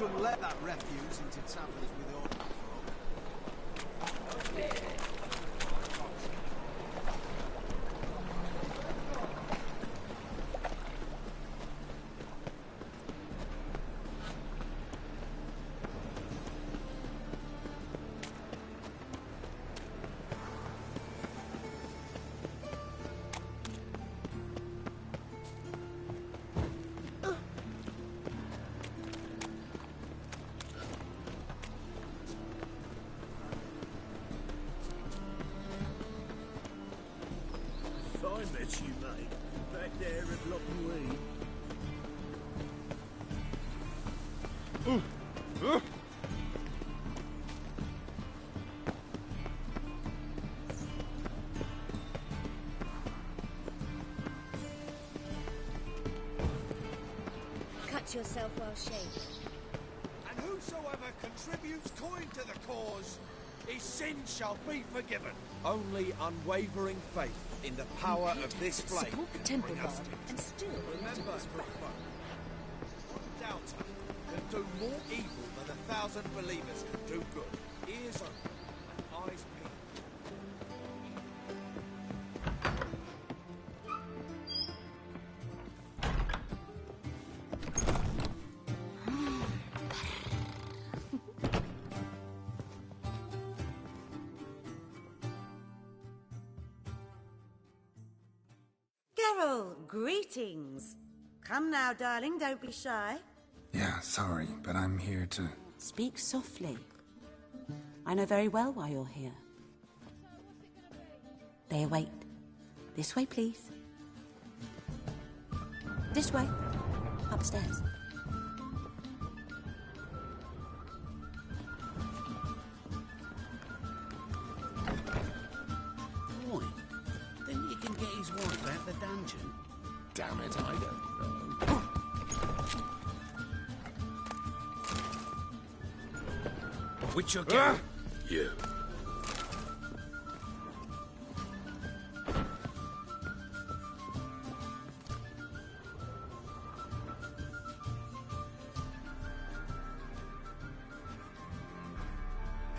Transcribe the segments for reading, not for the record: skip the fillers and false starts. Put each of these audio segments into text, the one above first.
shouldn't let that refuse into taverns with all that I met you, mate. Back there at Lockwood. Cut yourself while shaving. And whosoever contributes coin to the cause, his sins shall be forgiven. Only unwavering faith in the power of this flame Support the can temple bring us guard to and still remember, one doubter can do more evil than 1,000 believers can do good. Ears open and eyes peeled. Geralt, greetings. Come now, darling, don't be shy. Yeah, sorry, but I'm here to... Speak softly. I know very well why you're here. They await. This way, please. This way. Upstairs. Boy, then you can get his wife out the dungeon. Damn it, I don't know. Witcher girl. You.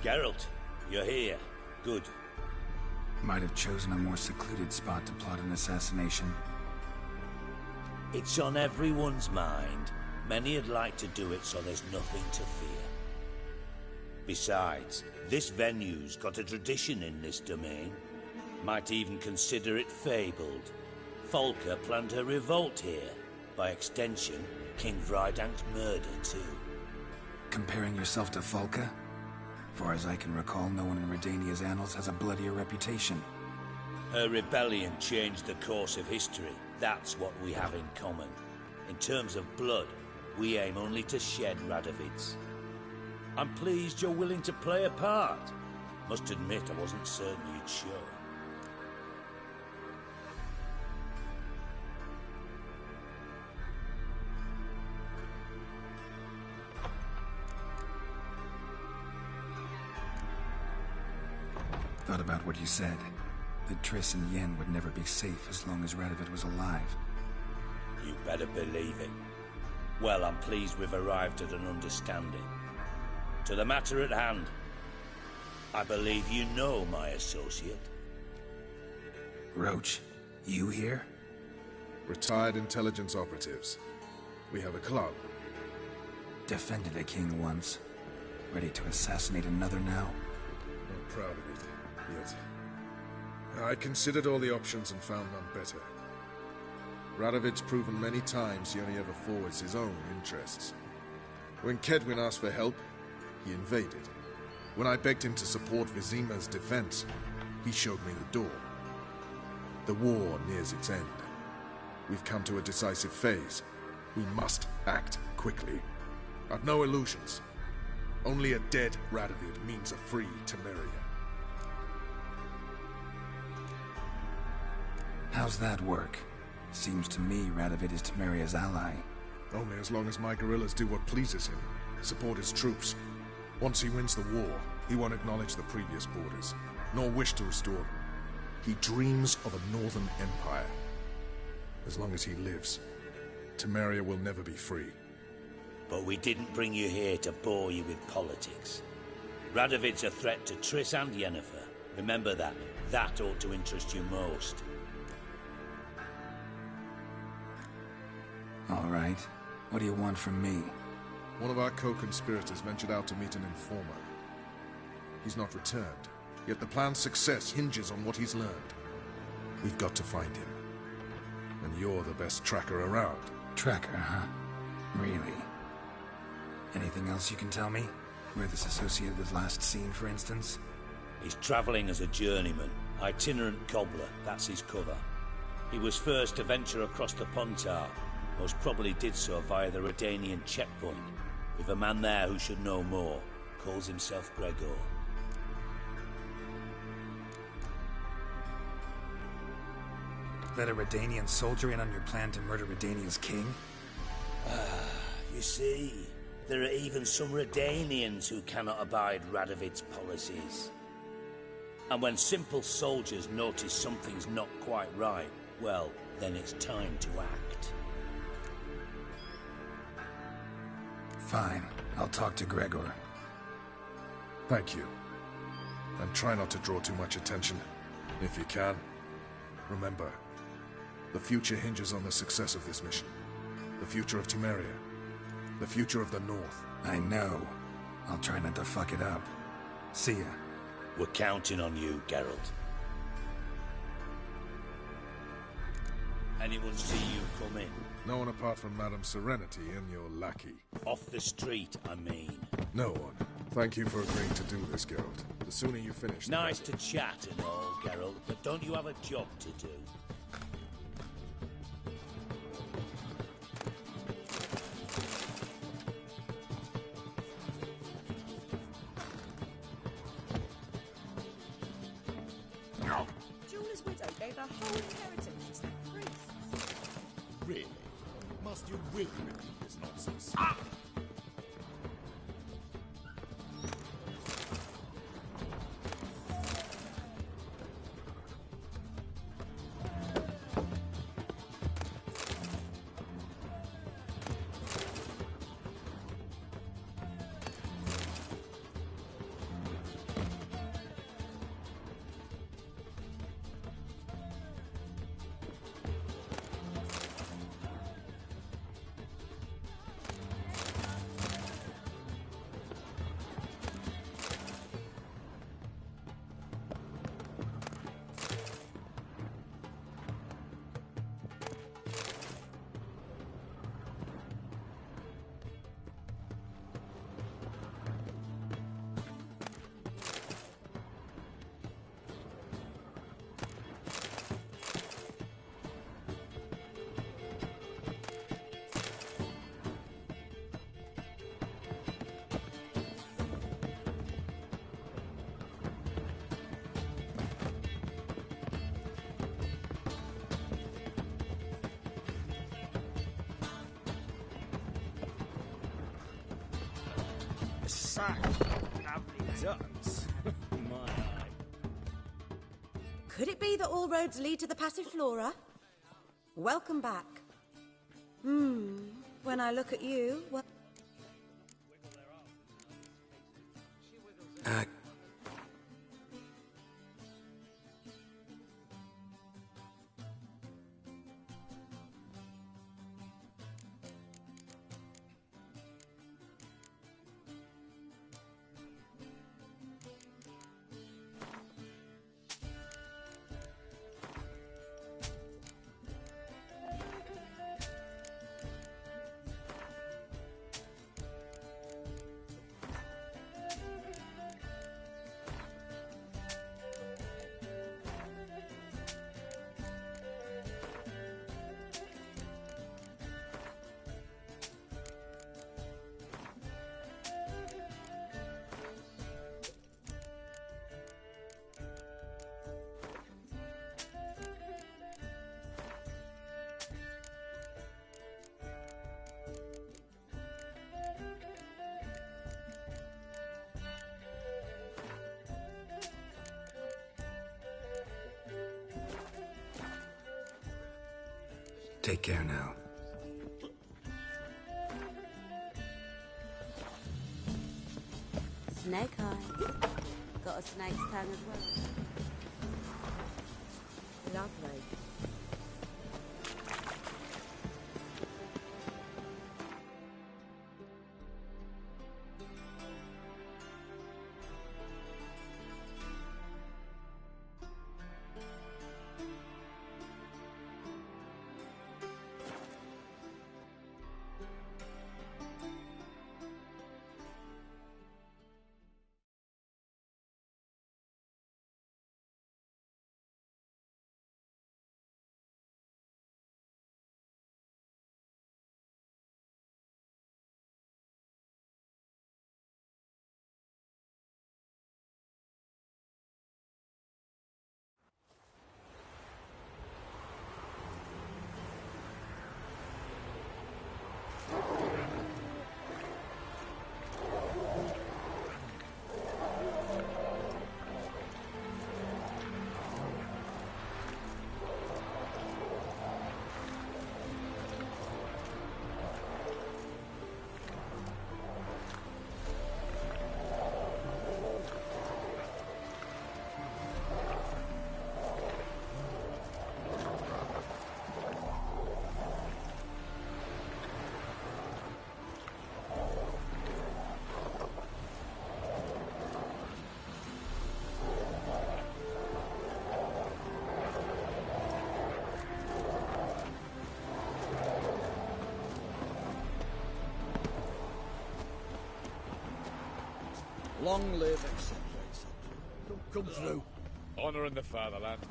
Geralt, you're here. Good. Might have chosen a more secluded spot to plot an assassination. It's on everyone's mind. Many would like to do it, so there's nothing to fear. Besides, this venue's got a tradition in this domain. Might even consider it fabled. Folker planned her revolt here. By extension, King Vrydank's murder, too. Comparing yourself to Folka? Far as I can recall, no one in Redania's annals has a bloodier reputation. Her rebellion changed the course of history. That's what we have in common. In terms of blood, we aim only to shed Radovid's. I'm pleased you're willing to play a part. Must admit, I wasn't certain you'd show. Thought about what you said. That Triss and Yen would never be safe as long as Radovid was alive. You better believe it. Well, I'm pleased we've arrived at an understanding. To the matter at hand, I believe you know my associate. Roach, you here? Retired intelligence operatives. We have a club. Defended a king once. Ready to assassinate another now? Not proud of it, yet. I considered all the options and found none better. Radovid's proven many times he only ever forwards his own interests. When Kedwin asked for help, he invaded. When I begged him to support Vizima's defense, he showed me the door. The war nears its end. We've come to a decisive phase. We must act quickly. I've no illusions. Only a dead Radovid means a free Temeria. How's that work? Seems to me Radovid is Temeria's ally. Only as long as my guerrillas do what pleases him, support his troops. Once he wins the war, he won't acknowledge the previous borders, nor wish to restore them. He dreams of a northern empire. As long as he lives, Temeria will never be free. But we didn't bring you here to bore you with politics. Radovid's a threat to Triss and Yennefer. Remember that. That ought to interest you most. All right. What do you want from me? One of our co-conspirators ventured out to meet an informer. He's not returned, yet the plan's success hinges on what he's learned. We've got to find him. And you're the best tracker around. Tracker, huh? Really? Anything else you can tell me? Where this associate was last seen, for instance? He's travelling as a journeyman. Itinerant cobbler, that's his cover. He was first to venture across the Pontar. Most probably did so via the Redanian checkpoint. With a man there who should know more. Calls himself Gregor. Let a Redanian soldier in on your plan to murder Redania's king? You see, there are even some Redanians who cannot abide Radovid's policies. And when simple soldiers notice something's not quite right, well, then it's time to act. Fine. I'll talk to Gregor. Thank you. And try not to draw too much attention, if you can. Remember, the future hinges on the success of this mission. The future of Temeria. The future of the North. I know. I'll try not to fuck it up. See ya. We're counting on you, Geralt. Anyone see you come in? No one apart from Madame Serenity and your lackey. Off the street, I mean. No one. Thank you for agreeing to do this, Geralt. The sooner you finish, the Nice better. to chat and all, Geralt, but don't you have a job to do? Julie's widow gave her whole inheritance to the priests. Really? Must you really repeat this nonsense? Could it be that all roads lead to the Passiflora? Welcome back. When I look at you, well... Take care now. Snake eye. Got a snake's tongue as well. Lovely. Long live etc. etc. Come through. Honor in the fatherland.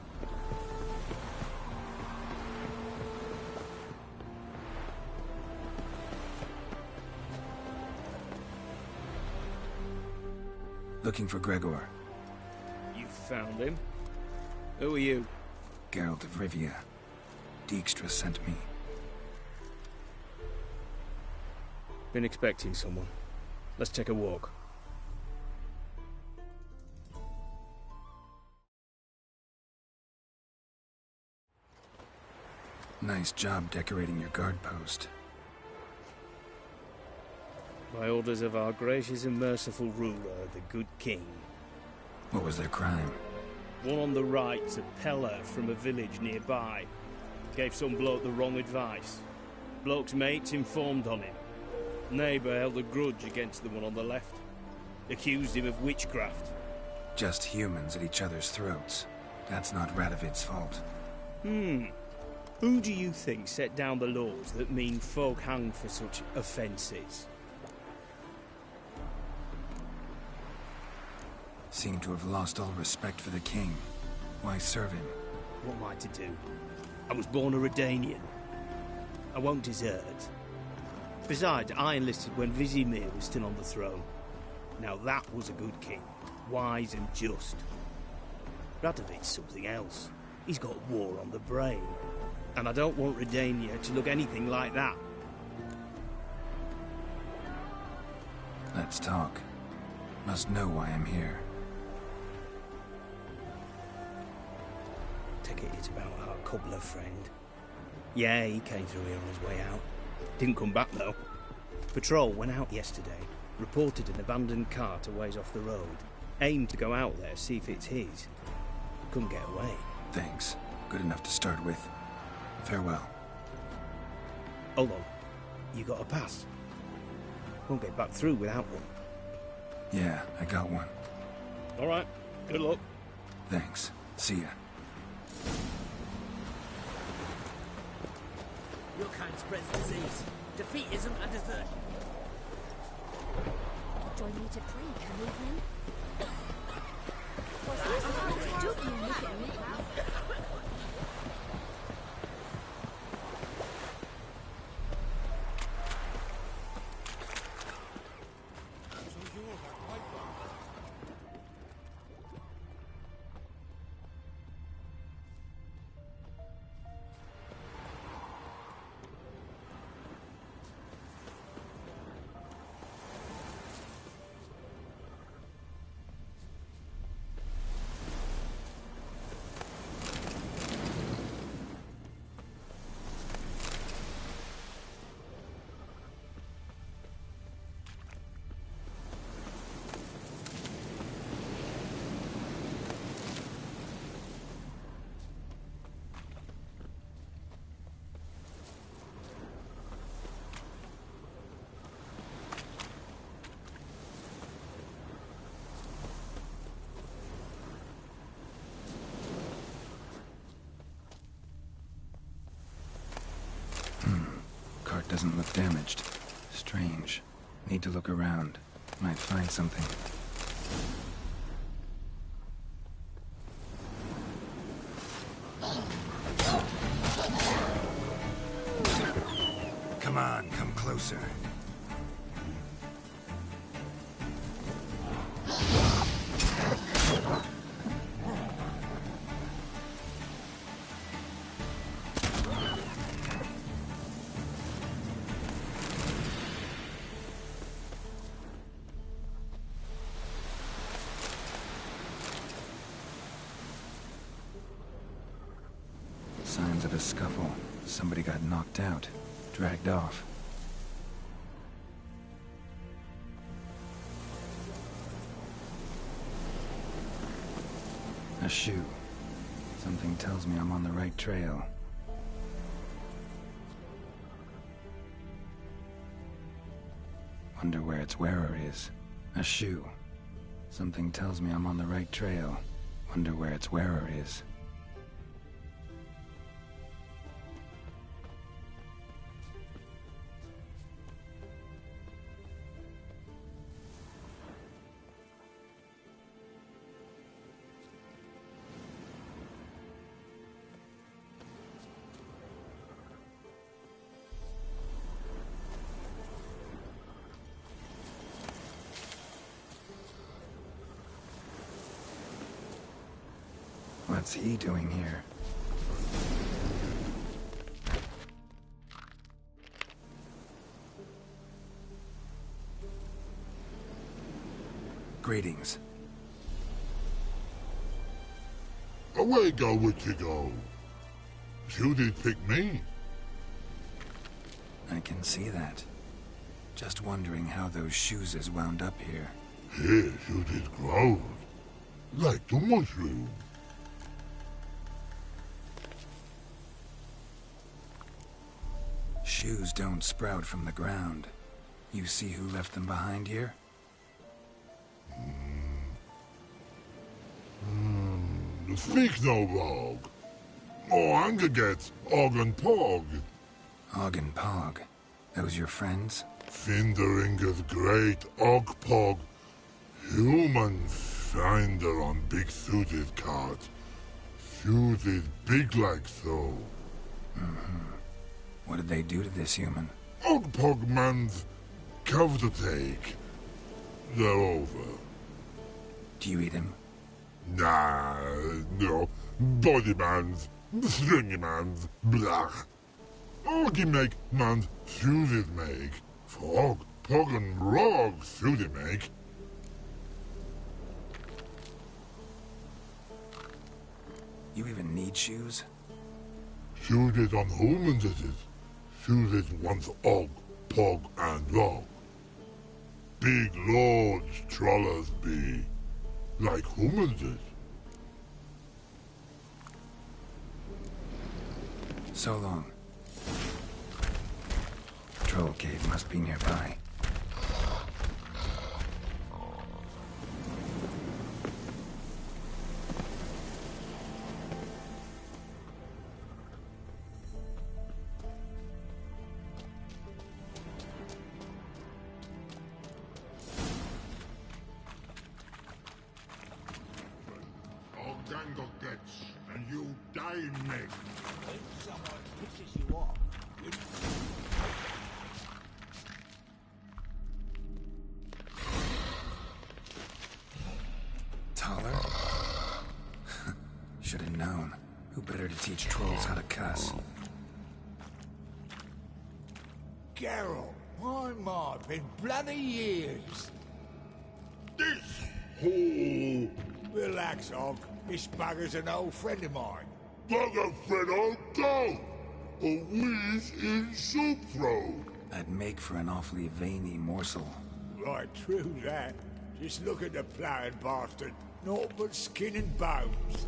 Looking for Gregor. You found him? Who are you? Geralt of Rivia. Dijkstra sent me. Been expecting someone. Let's take a walk. Nice job decorating your guard post. By orders of our gracious and merciful ruler, the good king. What was their crime? One on the right's a peller from a village nearby. Gave some bloke the wrong advice. Bloke's mates informed on him. Neighbour held a grudge against the one on the left. Accused him of witchcraft. Just humans at each other's throats. That's not Radovid's fault. Who do you think set down the laws that mean folk hang for such offences? Seem to have lost all respect for the king. Why serve him? What am I to do? I was born a Redanian. I won't desert. Besides, I enlisted when Vizimir was still on the throne. Now that was a good king. Wise and just. Radovid's something else. He's got war on the brain. And I don't want Redania to look anything like that. Let's talk. Must know why I'm here. Take it it's about our cobbler friend. Yeah, he came through here on his way out. Didn't come back, though. Patrol went out yesterday, reported an abandoned cart a ways off the road. Aimed to go out there, see if it's his. Couldn't get away. Thanks. Good enough to start with. Farewell. Hold on. You got a pass? Won't get back through without one. Yeah, I got one. All right. Good luck. Thanks. See ya. Your kind spreads disease. Defeat isn't a desert. Join me to drink, Cleveland. Don't you look at me. doesn't look damaged. Strange. Need to look around. Might find something. Come on, come closer. Signs of a scuffle. Somebody got knocked out, dragged off. A shoe. Something tells me I'm on the right trail. Wonder where its wearer is. A shoe. Something tells me I'm on the right trail. Wonder where its wearer is. What's he doing here? Greetings. Away go with you go. You did pick me. I can see that. Just wondering how those shoes is wound up here. Yes, you did grow. Like the mushroom. Shoes don't sprout from the ground. You see who left them behind here? Speak no log. Oh, anger gets Og and Pog. Og and Pog. Those your friends? Finderinger's great Og Pog. Human finder on big suited cart. Suited big like so. What did they do to this human? Og Pog man's cover to take. They're over. Do you eat him? Nah, no. Body man's, stringy man's, blach. Oggy make man's suited make. Fog, Pog and Rog suited make. You even need shoes? Suited on humans it is. Suited once Og, Pog and Rog. Big lords trollers be. Like humans is. So long. Troll cave must be nearby. Dangle gets, and you die, mate. If someone pisses you off, you... Taller? Should have known. Who better to teach trolls how to cuss? Geralt, my, been bloody years. This hole. Relax, Og. This bugger's an old friend of mine. Bugger friend old dog. A wheeze in soup throat. I'd make for an awfully veiny morsel. Right, true that. Just look at the ploughing bastard. Naught but skin and bones.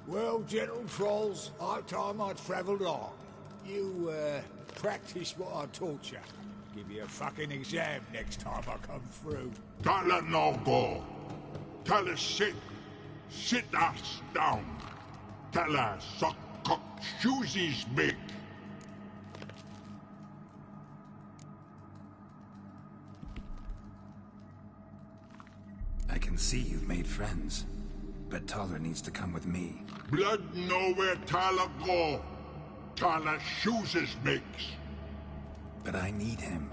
Well, gentle trolls, high time I travelled on. You, practice what I taught you. Give you a fucking exam next time I come through. Don't let no go. Tell us sit. Sit us down. Tala suck cock shoesies make. I can see you've made friends, but Taller needs to come with me. Blood know where Tala go. Tala shoesies makes. But I need him.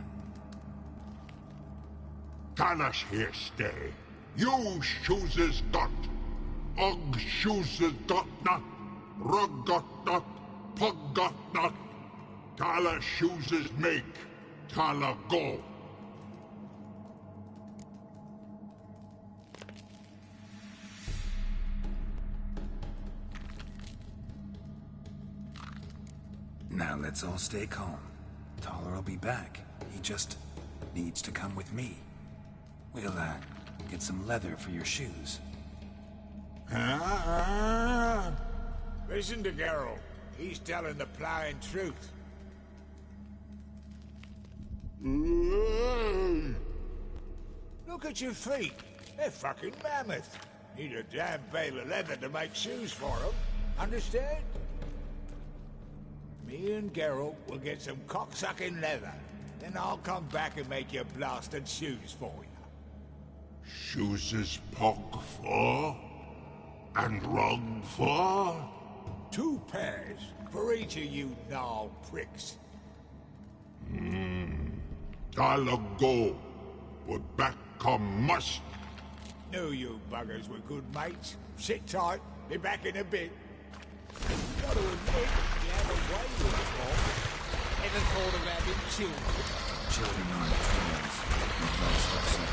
Tala's here stay. You shoeses dot. Og shoeses dot not. Rug got not. Pug got not. Tala shoeses make. Tala go. Now let's all stay calm. Taller will be back. He just needs to come with me. We'll, get some leather for your shoes. Listen to Geralt. He's telling the plowing truth. Look at your feet. They're fucking mammoth. Need a damn bale of leather to make shoes for them. Understand? Me and Geralt will get some cocksucking leather. Then I'll come back and make you blasted shoes for you. Shoeses pog for? And rug for? 2 pairs for each of you gnarled pricks. Tala go. But back come must. Knew you buggers were good mates. Sit tight. Be back in a bit. Got to admit, you have a way with it, Bob. Ever thought of having children? Children aren't twins. and vice versa.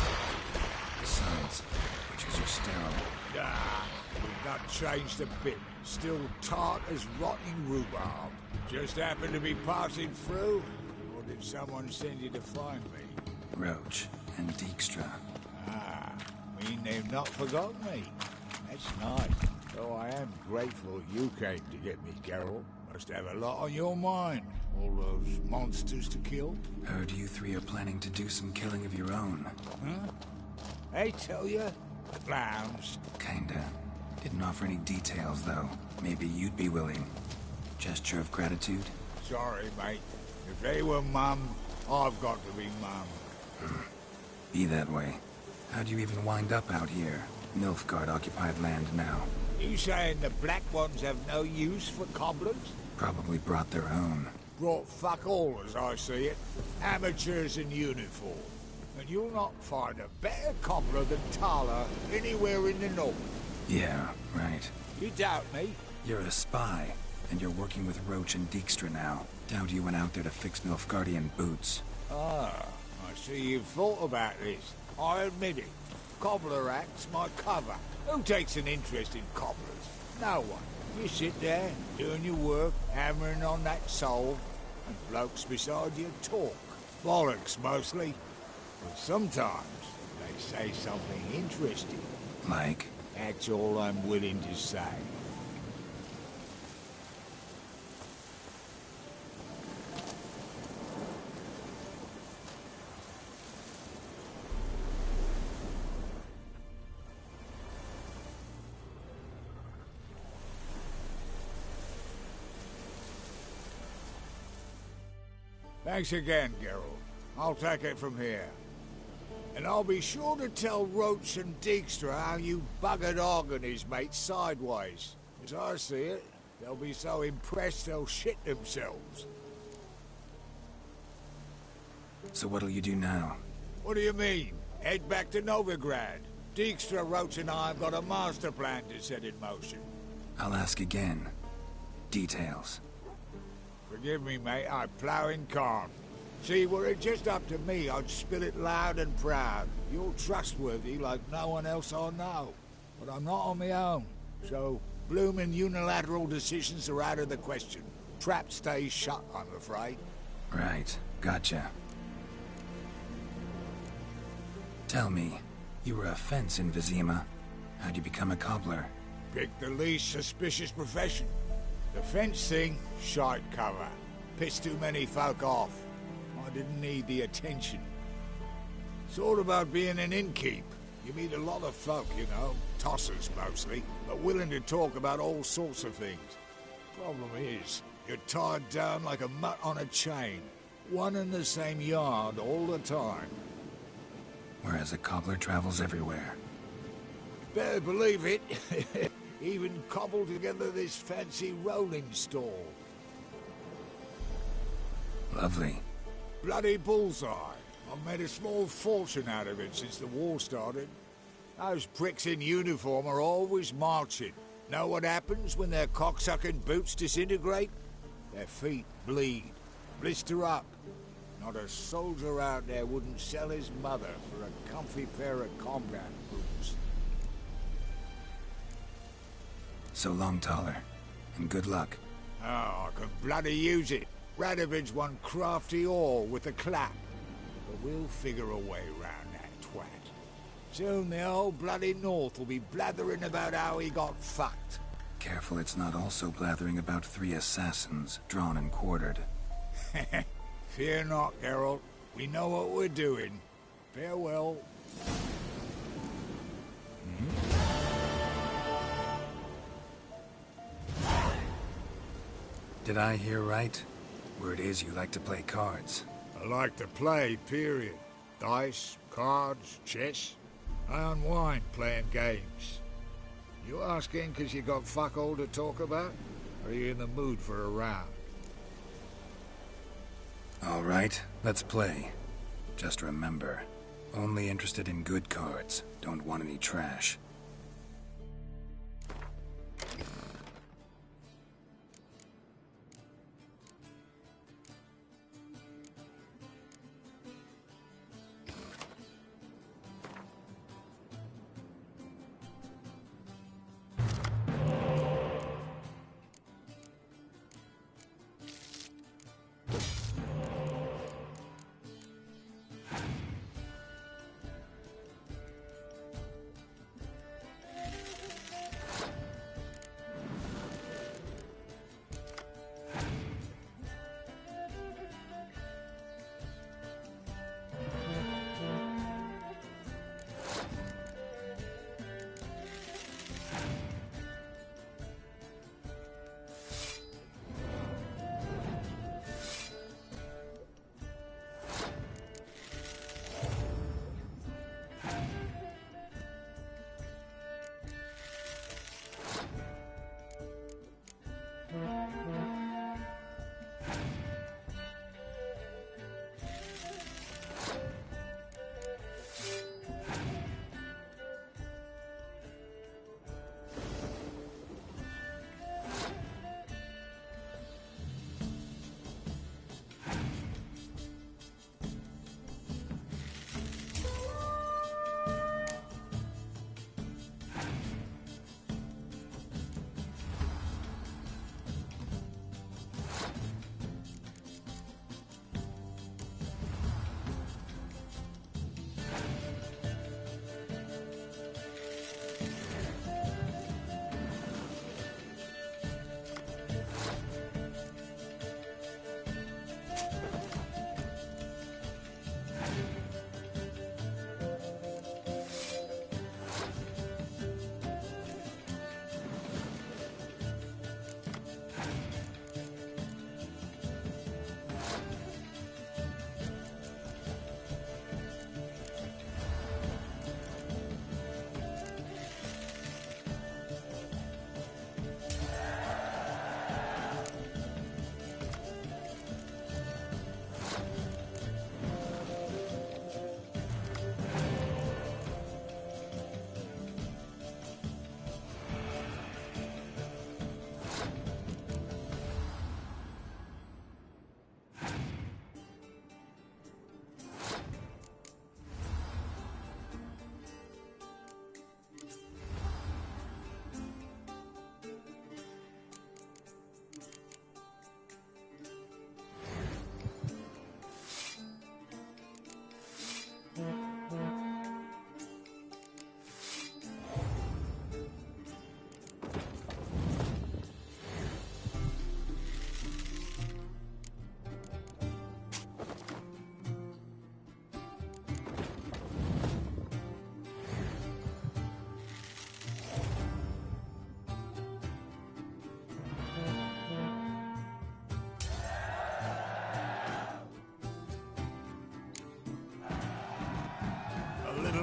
Besides, witches are sterile. Nah, we've not changed a bit. Still tart as rotting rhubarb. Just happened to be passing through? Or did someone send you to find me? Roach and Dijkstra. Ah, mean they've not forgotten me. That's nice. Though I am grateful you came to get me, Geralt. Must have a lot on your mind. All those monsters to kill. Heard you three are planning to do some killing of your own. Huh? I tell you, clowns. Kinda. Didn't offer any details, though. Maybe you'd be willing. Gesture of gratitude? Sorry, mate. If they were mum, I've got to be mum. Be that way. How'd you even wind up out here? Nilfgaard-occupied land now. You saying the Black Ones have no use for cobblers? Probably brought their own. Brought fuck all, as I see it. Amateurs in uniform. And you'll not find a better cobbler than Tala anywhere in the north. Yeah, right. You doubt me? You're a spy, and you're working with Roach and Dijkstra now. Doubt you went out there to fix Nilfgaardian boots. Ah, I see you've thought about this. I admit it. Cobbler act's my cover. Who takes an interest in cobblers? No one. You sit there, doing your work, hammering on that soul, and blokes beside you talk. Bollocks, mostly. But sometimes they say something interesting. Like? That's all I'm willing to say. Thanks again, Geralt. I'll take it from here. And I'll be sure to tell Roach and Dijkstra how you buggered Og and his mates sideways. As I see it, they'll be so impressed they'll shit themselves. So what'll you do now? What do you mean? Head back to Novigrad. Dijkstra, Roach and I have got a master plan to set in motion. I'll ask again. Details. Forgive me, mate, I plough in calm. See, were it just up to me, I'd spill it loud and proud. You're trustworthy like no one else I know. But I'm not on my own. So, bloomin' unilateral decisions are out of the question. Trap stays shut, I'm afraid. Right. Gotcha. Tell me, you were a fence in Vizima. How'd you become a cobbler? Pick the least suspicious profession. The fence thing, shite cover. Pissed too many folk off. I didn't need the attention. It's all about being an innkeep. You meet a lot of folk, you know, tossers mostly, but willing to talk about all sorts of things. Problem is, you're tied down like a mutt on a chain, one and the same yard all the time. Whereas a cobbler travels everywhere. Better believe it. Even cobbled together this fancy rolling stall. Lovely. Bloody bullseye. I've made a small fortune out of it since the war started. Those pricks in uniform are always marching. Know what happens when their cocksucking boots disintegrate? Their feet bleed, blister up. Not a soldier out there wouldn't sell his mother for a comfy pair of combat boots. So long, Toller, and good luck. Oh, I can bloody use it. Radovid's one crafty ore with a clap. But we'll figure a way round that twat. Soon the whole bloody North will be blathering about how he got fucked. Careful it's not also blathering about 3 assassins, drawn and quartered. Fear not, Geralt. We know what we're doing. Farewell. Did I hear right? Word is you like to play cards. I like to play, period. Dice, cards, chess. I unwind playing games. You asking because you got fuck all to talk about? Or are you in the mood for a round? All right, let's play. Just remember, only interested in good cards. Don't want any trash.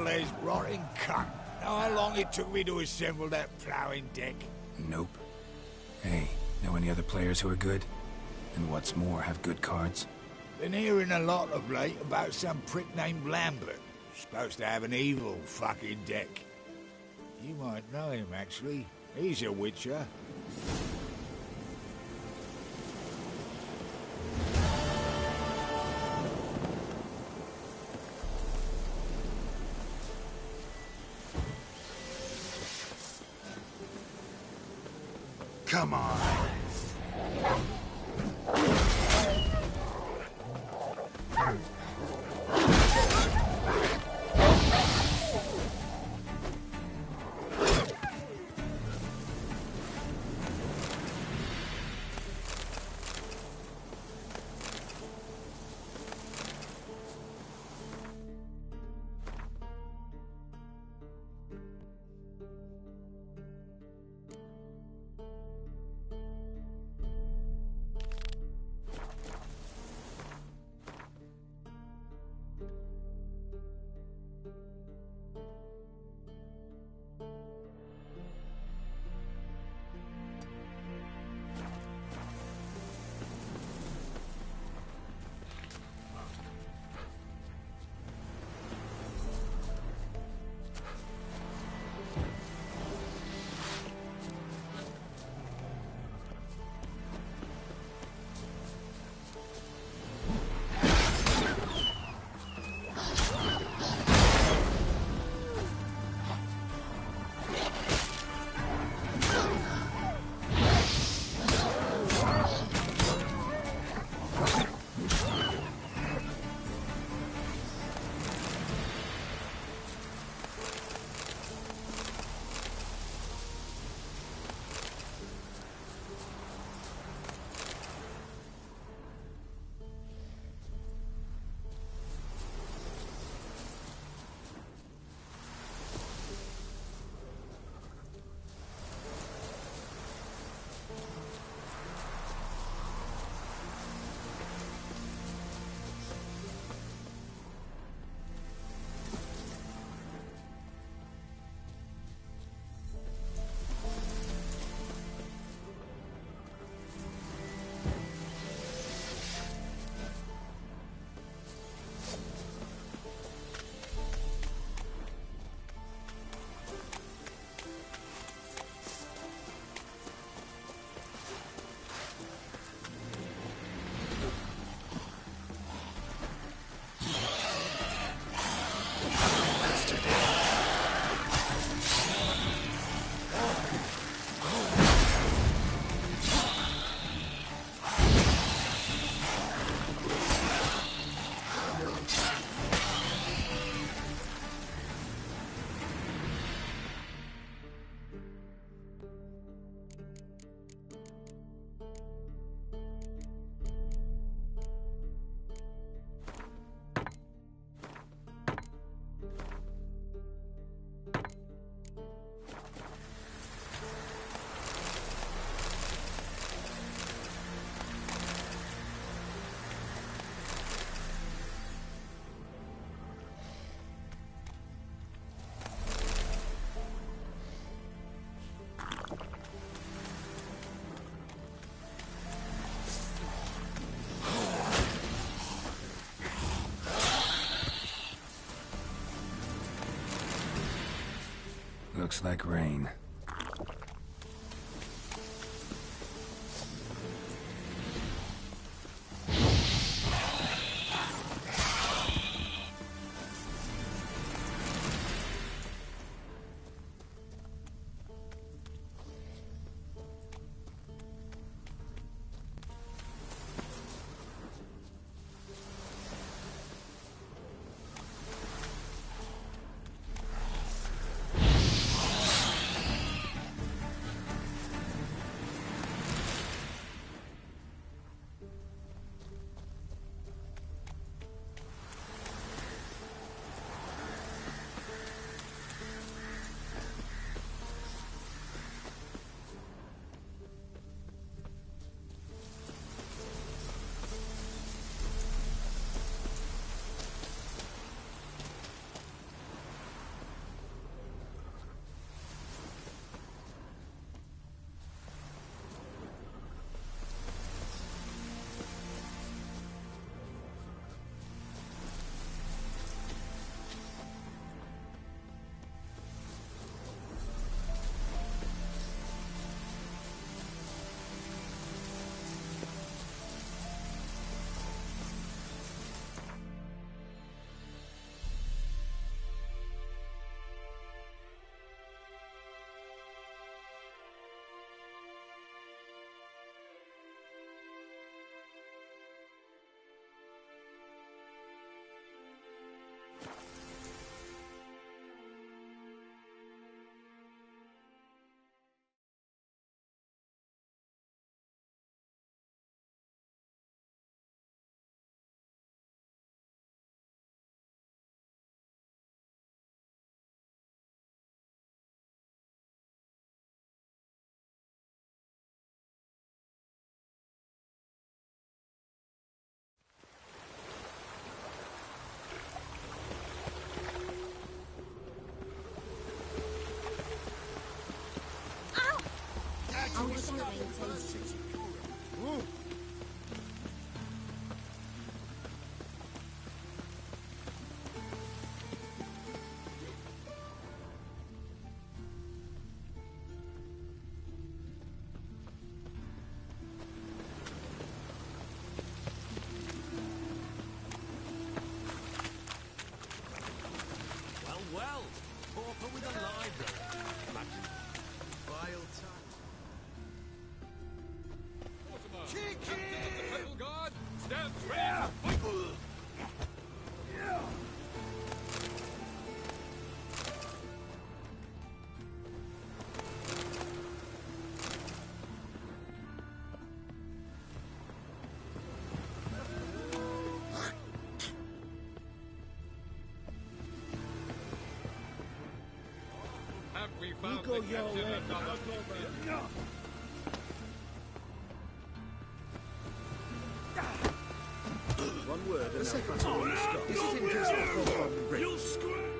Les, rotting cunt. Know how long it took me to assemble that ploughing deck? Nope. Hey, know any other players who are good? And what's more, have good cards? Been hearing a lot of late about some prick named Lambert. Supposed to have an evil fucking deck. You might know him, actually. He's a witcher. Come on. Looks like rain. Well, pauper with a library. Imagine. Vile time. Captain of the Purple Guard, stand ready to fight! Have we found the captain and not the One word and they'll pass on the stop. This is interesting for the bridge. You'll square!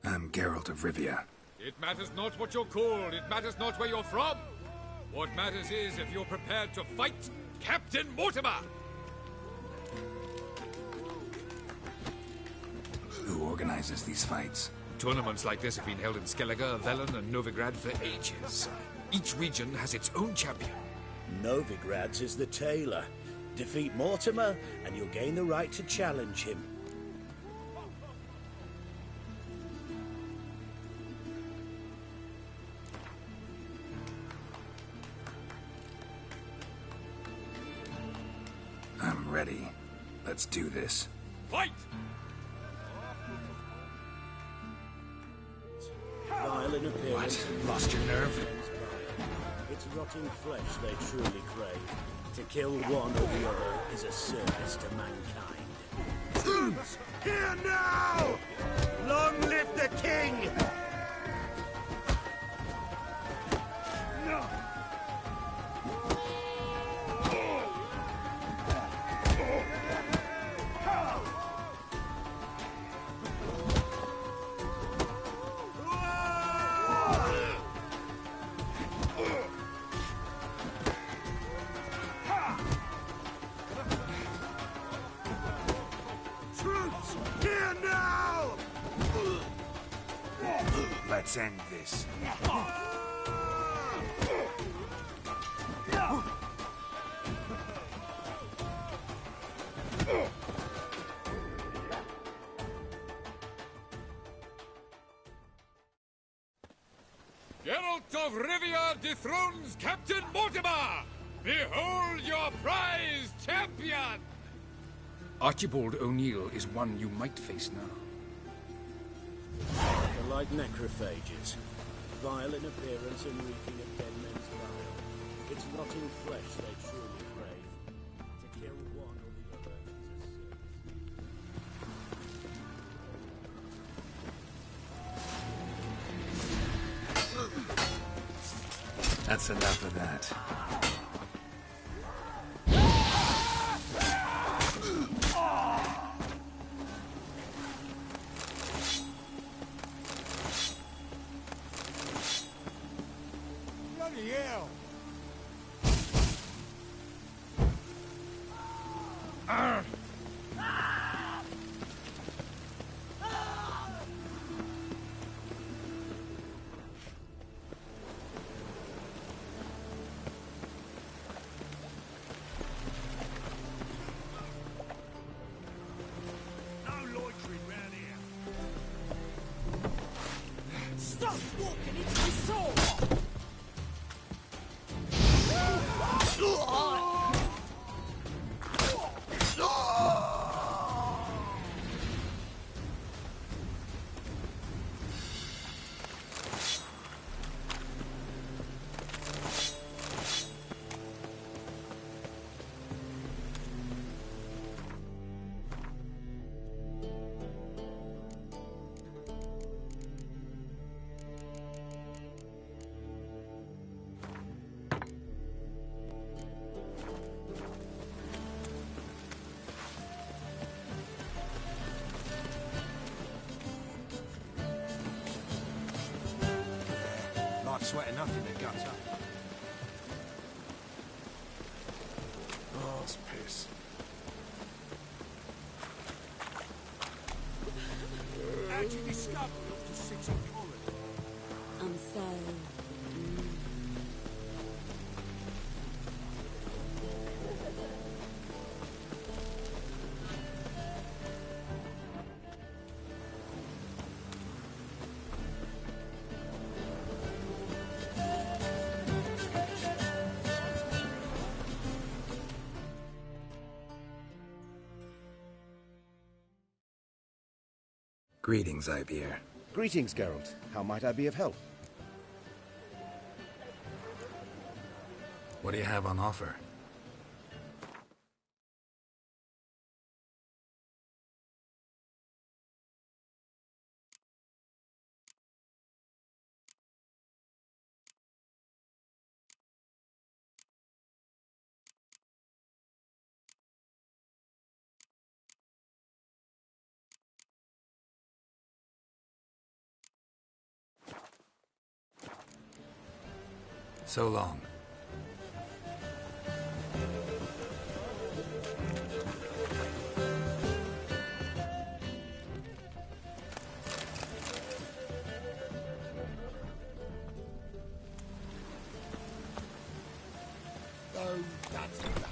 I'm Geralt of Rivia. It matters not what you're called, it matters not where you're from. What matters is if you're prepared to fight Captain Mortimer! Who organizes these fights? Tournaments like this have been held in Skellige, Velen, and Novigrad for ages. Each region has its own champion. Novigrad's is the tailor. Defeat Mortimer, and you'll gain the right to challenge him. I'm ready. Let's do this. Fight! Vile in appearance. What? Lost your nerve? It's rotting flesh they truly crave. To kill one or the other is a service to mankind. Troops, here now! Long live the king! Troops, here now! Let's end this. Geralt of Rivia dethrones Captain Mortimer! Behold your prize champion! Archibald O'Neill is one you might face now. They're like necrophages. Vile in appearance and reeking of dead men's bile. It's rotting flesh they truly crave. To kill one or the other is a service. That's enough of that. Bloody hell! No loitering round here. Stop walking into the sword! I've sweat enough in the gutter. Oh, it's piss. How'd you discover it was a city colony? I'm so... Greetings, Ibeer. Greetings, Geralt. How might I be of help? What do you have on offer? So long. Oh, that's enough.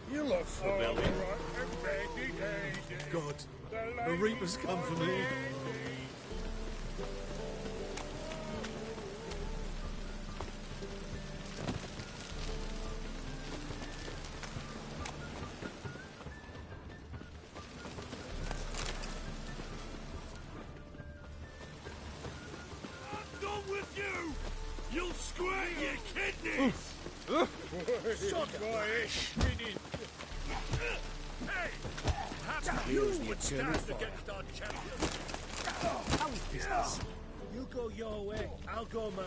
You look familiar. God, the Reapers come for me. I'm done with you! You'll square your kidneys! Shut up! Hey! Perhaps you would stand against our champion! How is business? You go your way, I'll go mine.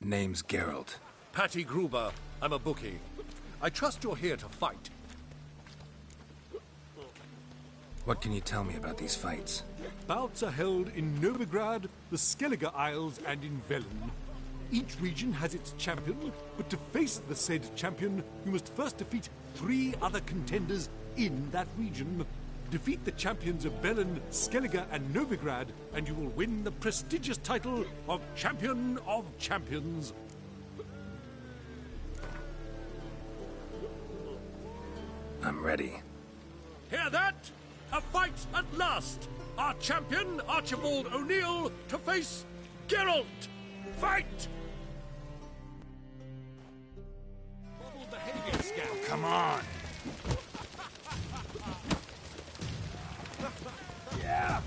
Name's Geralt. Patty Gruber. I'm a bookie. I trust you're here to fight. What can you tell me about these fights? Bouts are held in Novigrad, the Skellige Isles, and in Velen. Each region has its champion, but to face the said champion, you must first defeat 3 other contenders in that region. Defeat the champions of Velen, Skellige, and Novigrad, and you will win the prestigious title of Champion of Champions. I'm ready. Hear that? A fight at last! Our champion, Archibald O'Neill, to face Geralt! Fight! Model behavior scout. Come on. Yeah!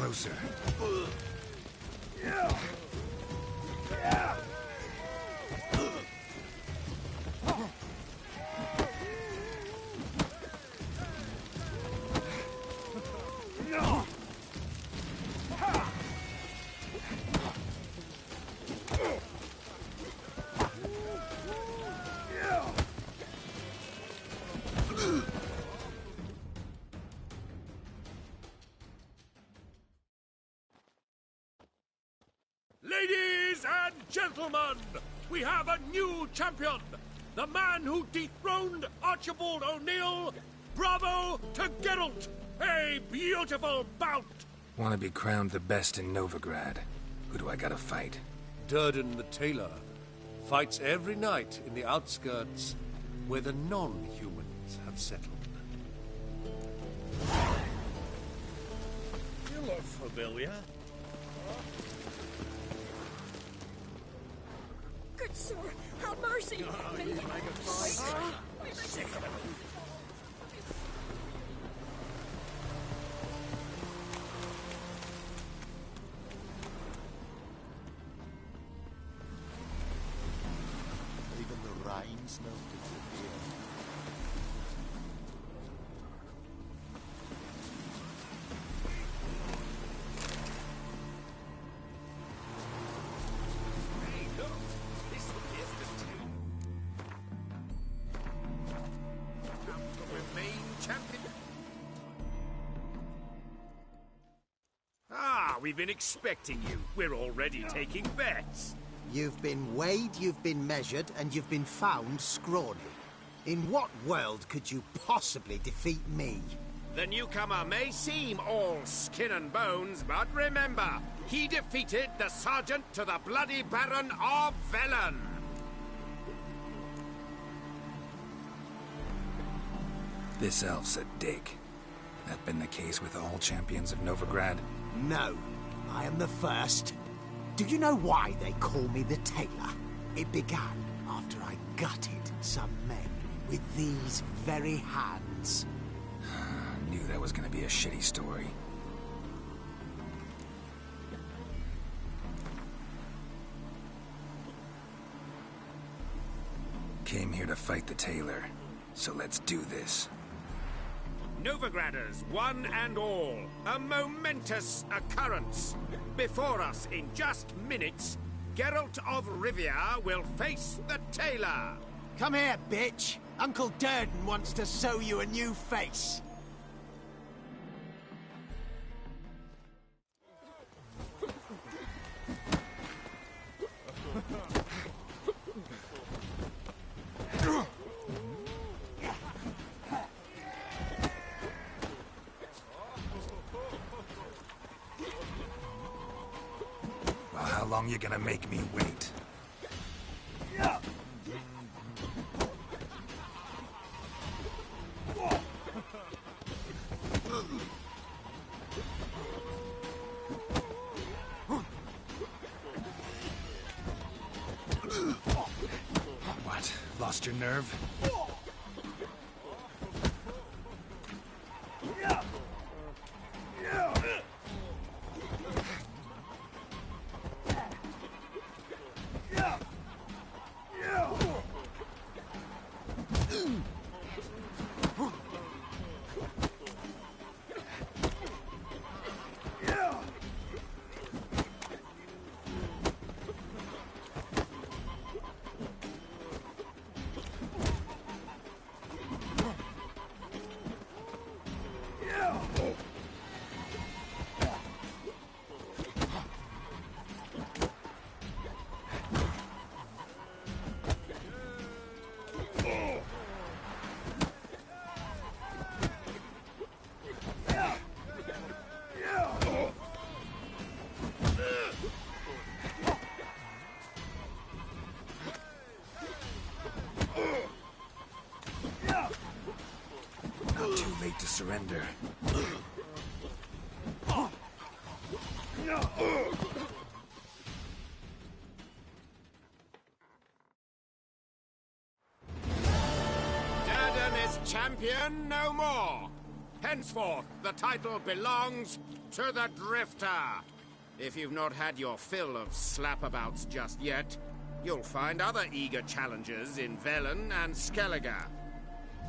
closer. Ladies and gentlemen, we have a new champion. The man who dethroned Archibald O'Neill. Bravo to Geralt. A beautiful bout. Want to be crowned the best in Novigrad. Who do I gotta fight? Durden the Tailor fights every night in the outskirts where the non-humans have settled. You look familiar. Good sir, have mercy! Even the Rhine smells different here. We've been expecting you. We're already taking bets. You've been weighed, you've been measured, and you've been found scrawny. In what world could you possibly defeat me? The newcomer may seem all skin and bones, but remember, he defeated the Sergeant to the Bloody Baron of Velen. This elf's a dick. That been the case with all champions of Novigrad? No, I am the first. Do you know why they call me the Tailor? It began after I gutted some men with these very hands. I knew that was gonna be a shitty story. Came here to fight the Tailor, so let's do this. Novigraders, one and all, a momentous occurrence. Before us, in just minutes, Geralt of Rivia will face the Tailor. Come here, bitch. Uncle Durden wants to sew you a new face. How long you gonna make me wait? What? Lost your nerve? Too late to surrender. Durden is champion no more. Henceforth, the title belongs to the Drifter. If you've not had your fill of slapabouts just yet, you'll find other eager challengers in Velen and Skellige.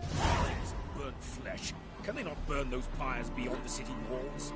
There's burnt flesh. Can they not burn those pyres beyond the city walls?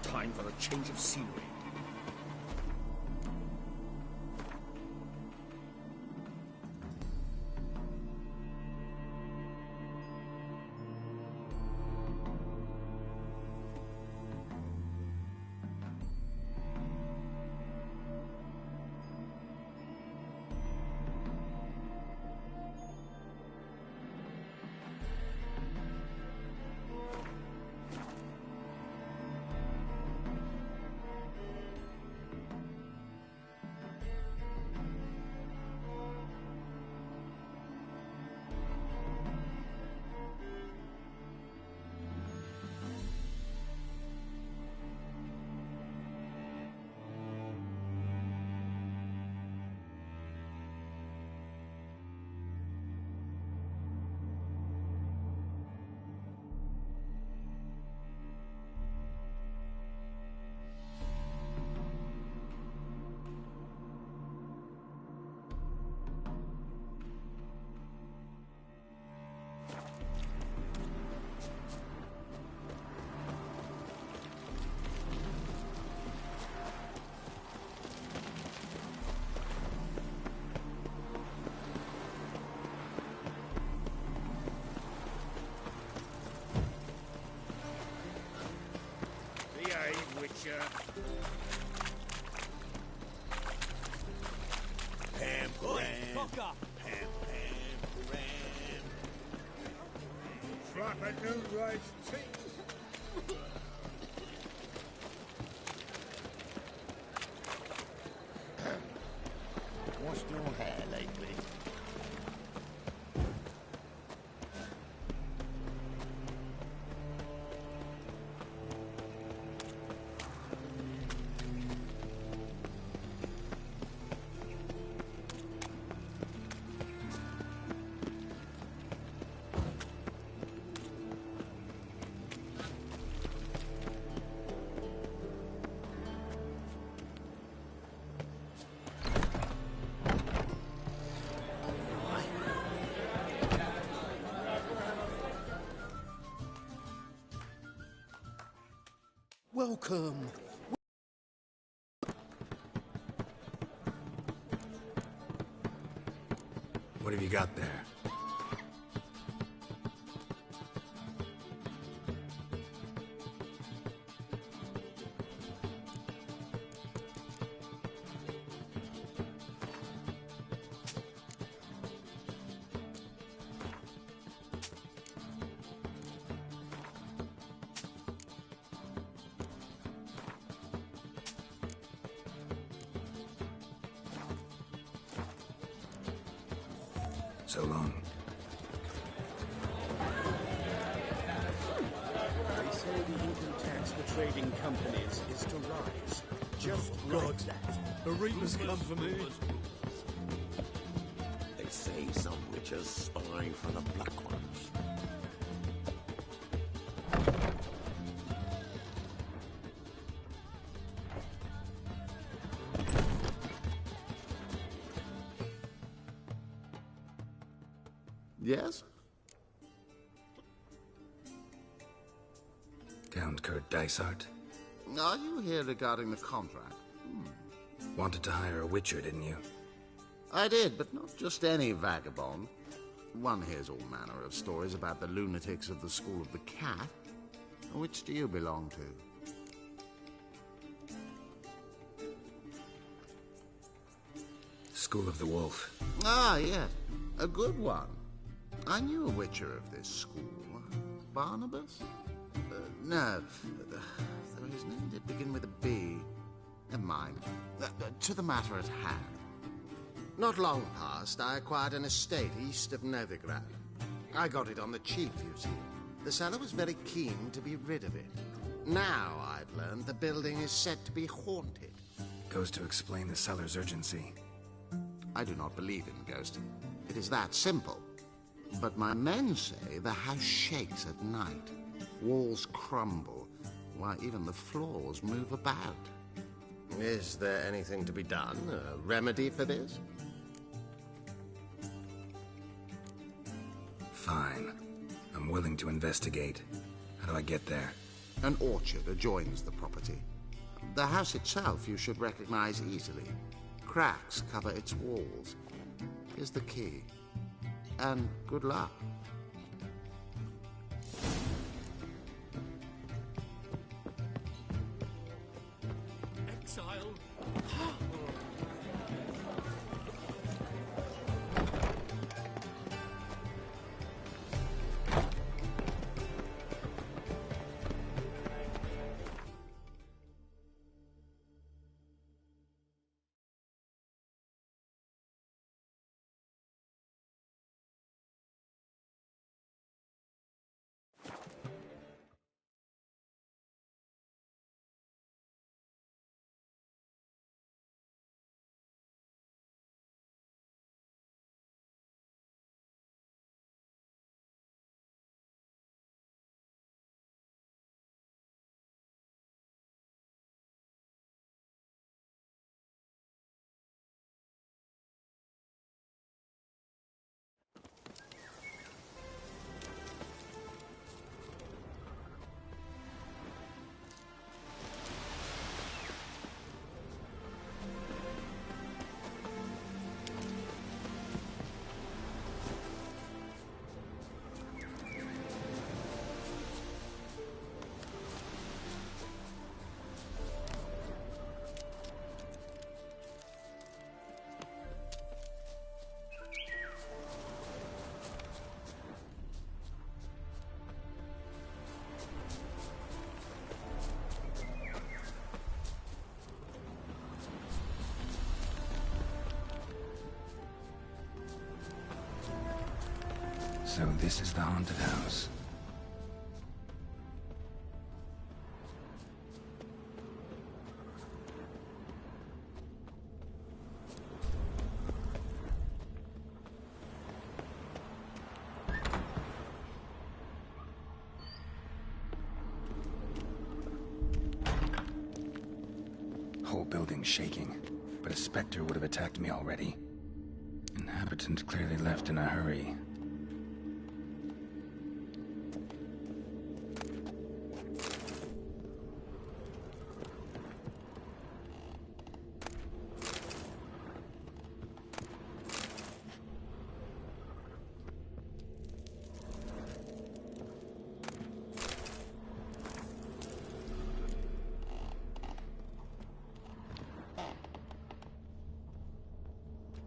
Time for a change of scenery. Witcher. Pam, Fuck up! Flap a new rice tea. Washed your hair lately? Welcome. What have you got there? So long. They say the income tax for trading companies is to rise. Just like that. The Reapers come for me. They say some witches spy for the Black Ones. Yes? Count Kurt Dysart? Are you here regarding the contract? Wanted to hire a witcher, didn't you? I did, but not just any vagabond. One hears all manner of stories about the lunatics of the School of the Cat. Which do you belong to? School of the Wolf. Ah, yes. A good one. I knew a witcher of this school. Barnabas? No. There for his name did begin with a B. Never mind. To the matter at hand. Not long past, I acquired an estate east of Novigrad. I got it on the cheap, you see. The seller was very keen to be rid of it. Now, I've learned, the building is said to be haunted. Goes to explain the seller's urgency. I do not believe in ghosts. It is that simple. But my men say the house shakes at night. Walls crumble. Why, even the floors move about. Is there anything to be done? A remedy for this? Fine. I'm willing to investigate. How do I get there? An orchard adjoins the property. The house itself you should recognize easily. Cracks cover its walls. Here's the key. And good luck. Exile. So this is the haunted house. Whole building shaking, but a specter would have attacked me already. Inhabitant clearly left in a hurry.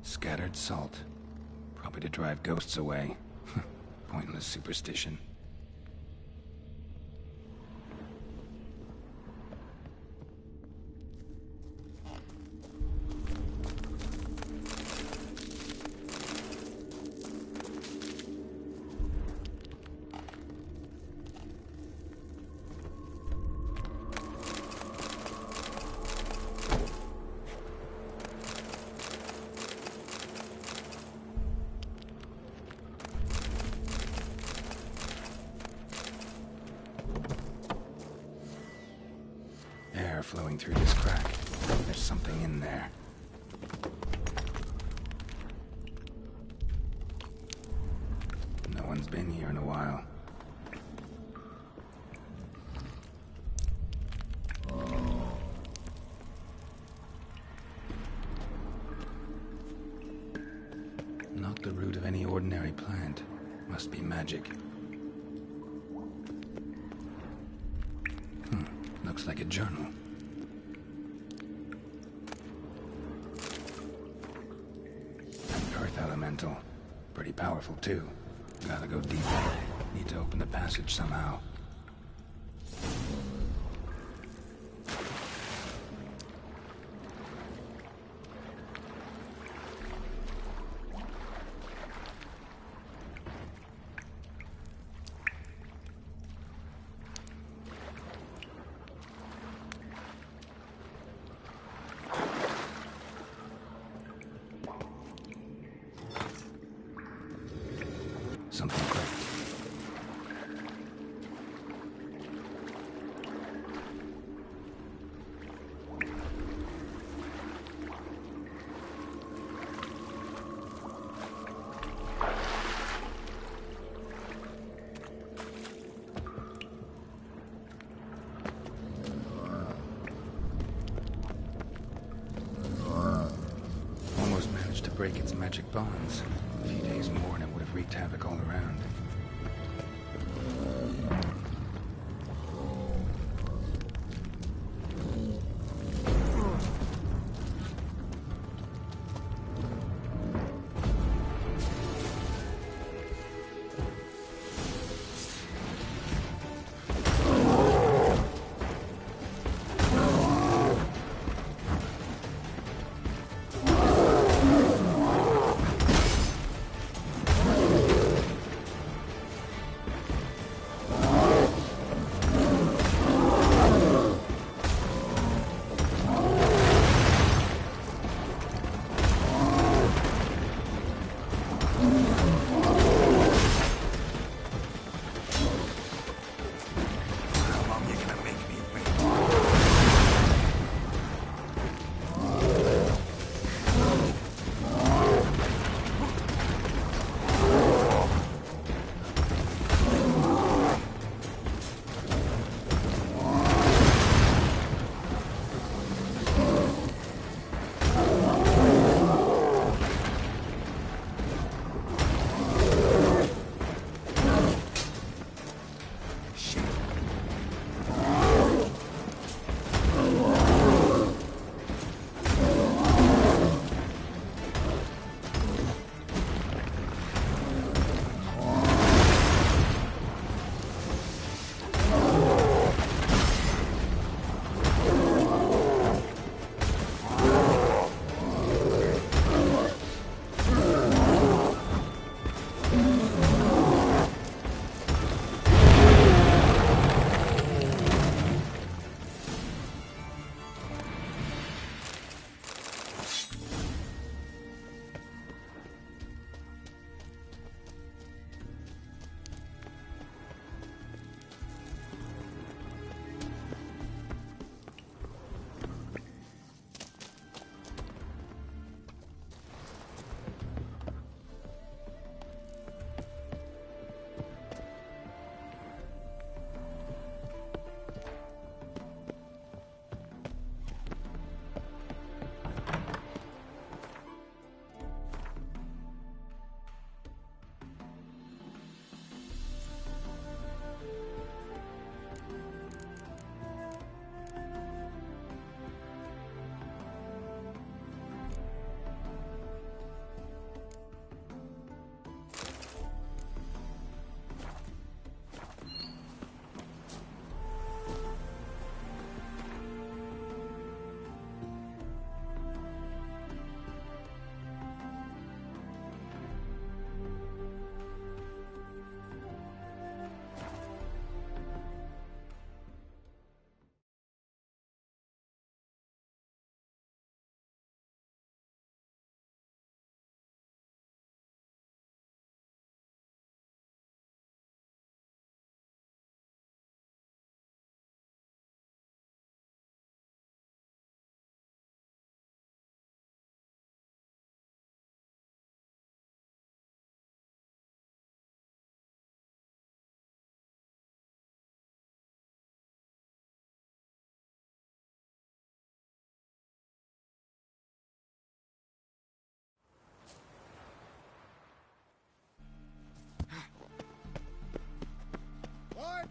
Scattered salt. Probably to drive ghosts away. Pointless superstition. Air flowing through this crack. There's something in there. No one's been here in a while. Not the root of any ordinary plant. Must be magic. Looks like a journal. An earth elemental. Pretty powerful, too. Gotta go deeper. Need to open the passage somehow. something great. Almost managed to break its magic bonds. A few days more and it would have wreaked havoc all around.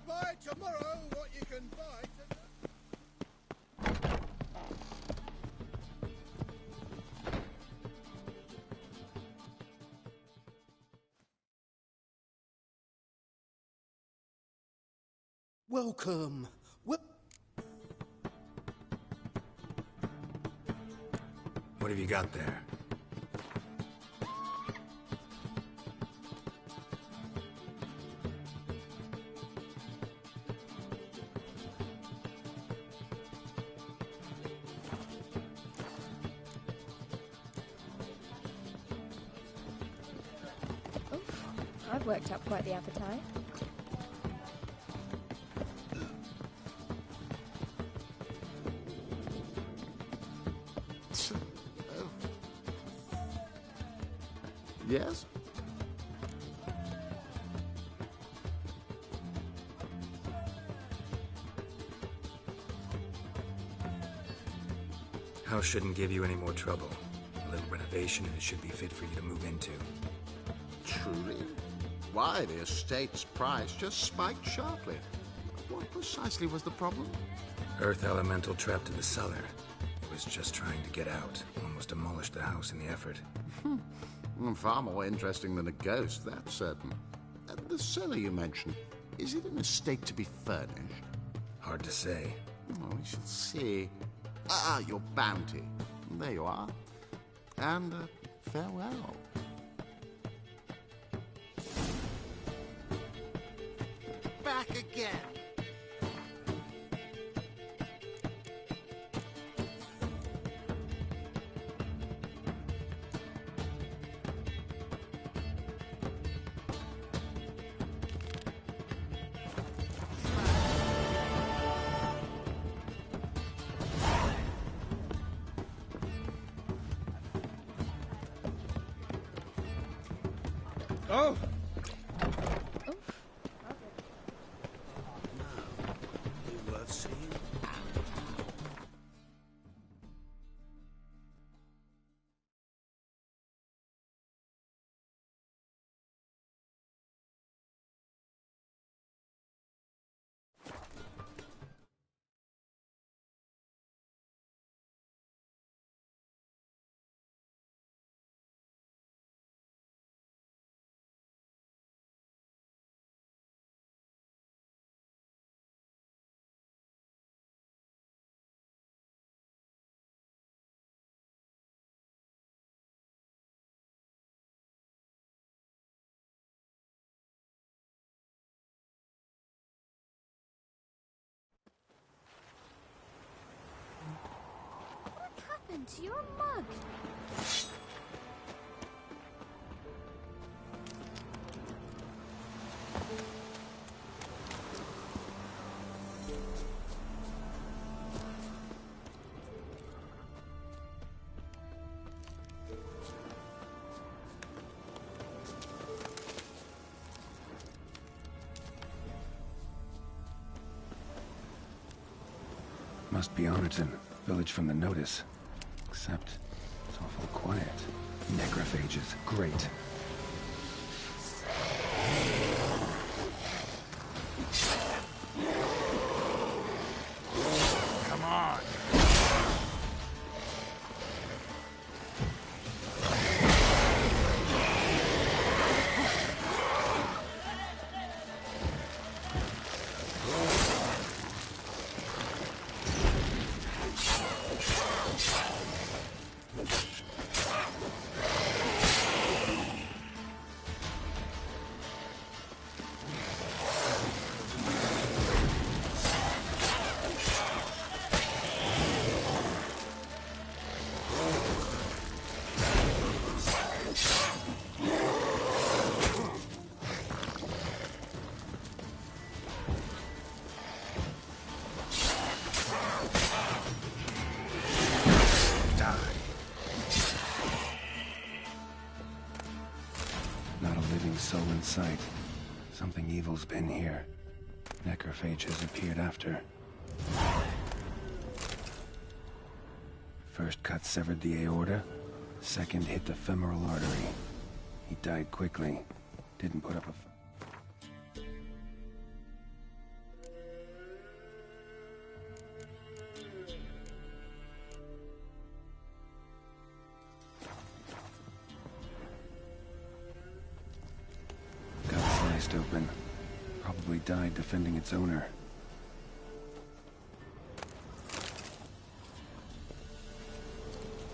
Buy tomorrow what you can buy today. Welcome. What have you got there? I've Worked up quite the appetite. Yes? House shouldn't give you any more trouble. A little renovation and it should be fit for you to move into. Truly? Why, the estate's price just spiked sharply. What precisely was the problem? Earth elemental trapped in the cellar. It was just trying to get out. Almost demolished the house in the effort. Far more interesting than a ghost, that's certain. The cellar you mentioned, is it an estate to be furnished? Hard to say. Oh, we shall see. Ah, your bounty. There you are. And farewell. Back again. Oh! Be worth seeing. What happened to your mug? Must be Honorton, village from the notice. Except, it's awful quiet. Necrophages, great. Come on. Soul in sight. Something evil's been here. Necrophage has appeared after. First cut severed the aorta. Second hit the femoral artery. He died quickly. Didn't put up a... open. Probably died defending its owner.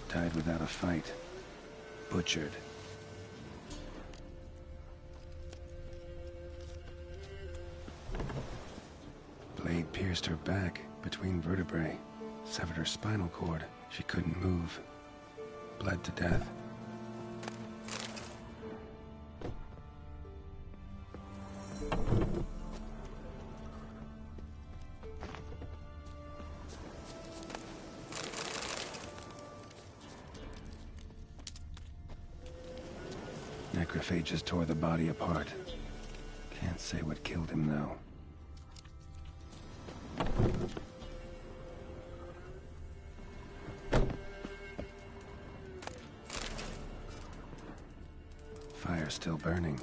Died without a fight. Butchered. Blade pierced her back, between vertebrae. Severed her spinal cord. She couldn't move. Bled to death. Macrophages tore the body apart. Can't say what killed him, though. Fire's still burning.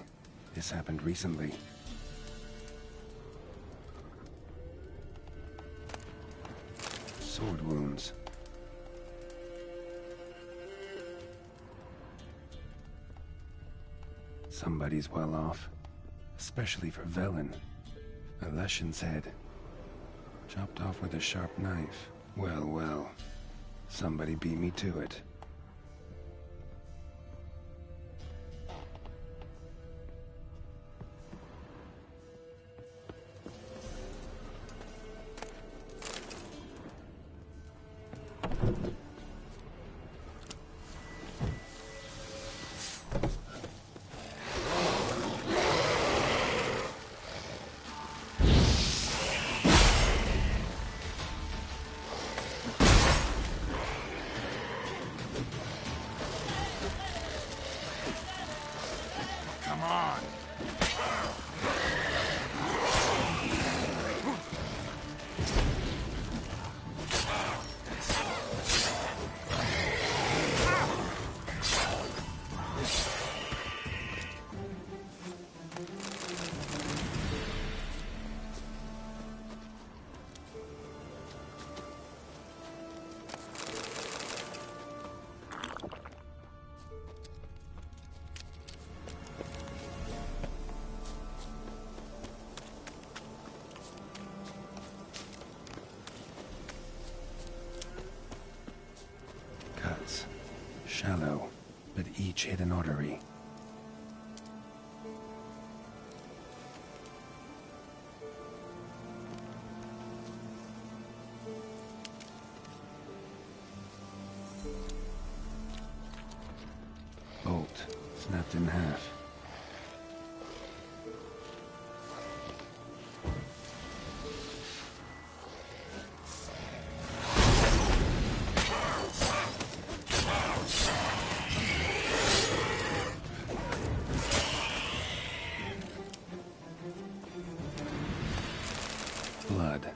This happened recently. Sword wounds. Somebody's well off. Especially for Velen. A Leshen's head. Chopped off with a sharp knife. Well, well. Somebody beat me to it. Come on. Cuts. Shallow, but each hit an artery. Bolt, snapped in half. Blood.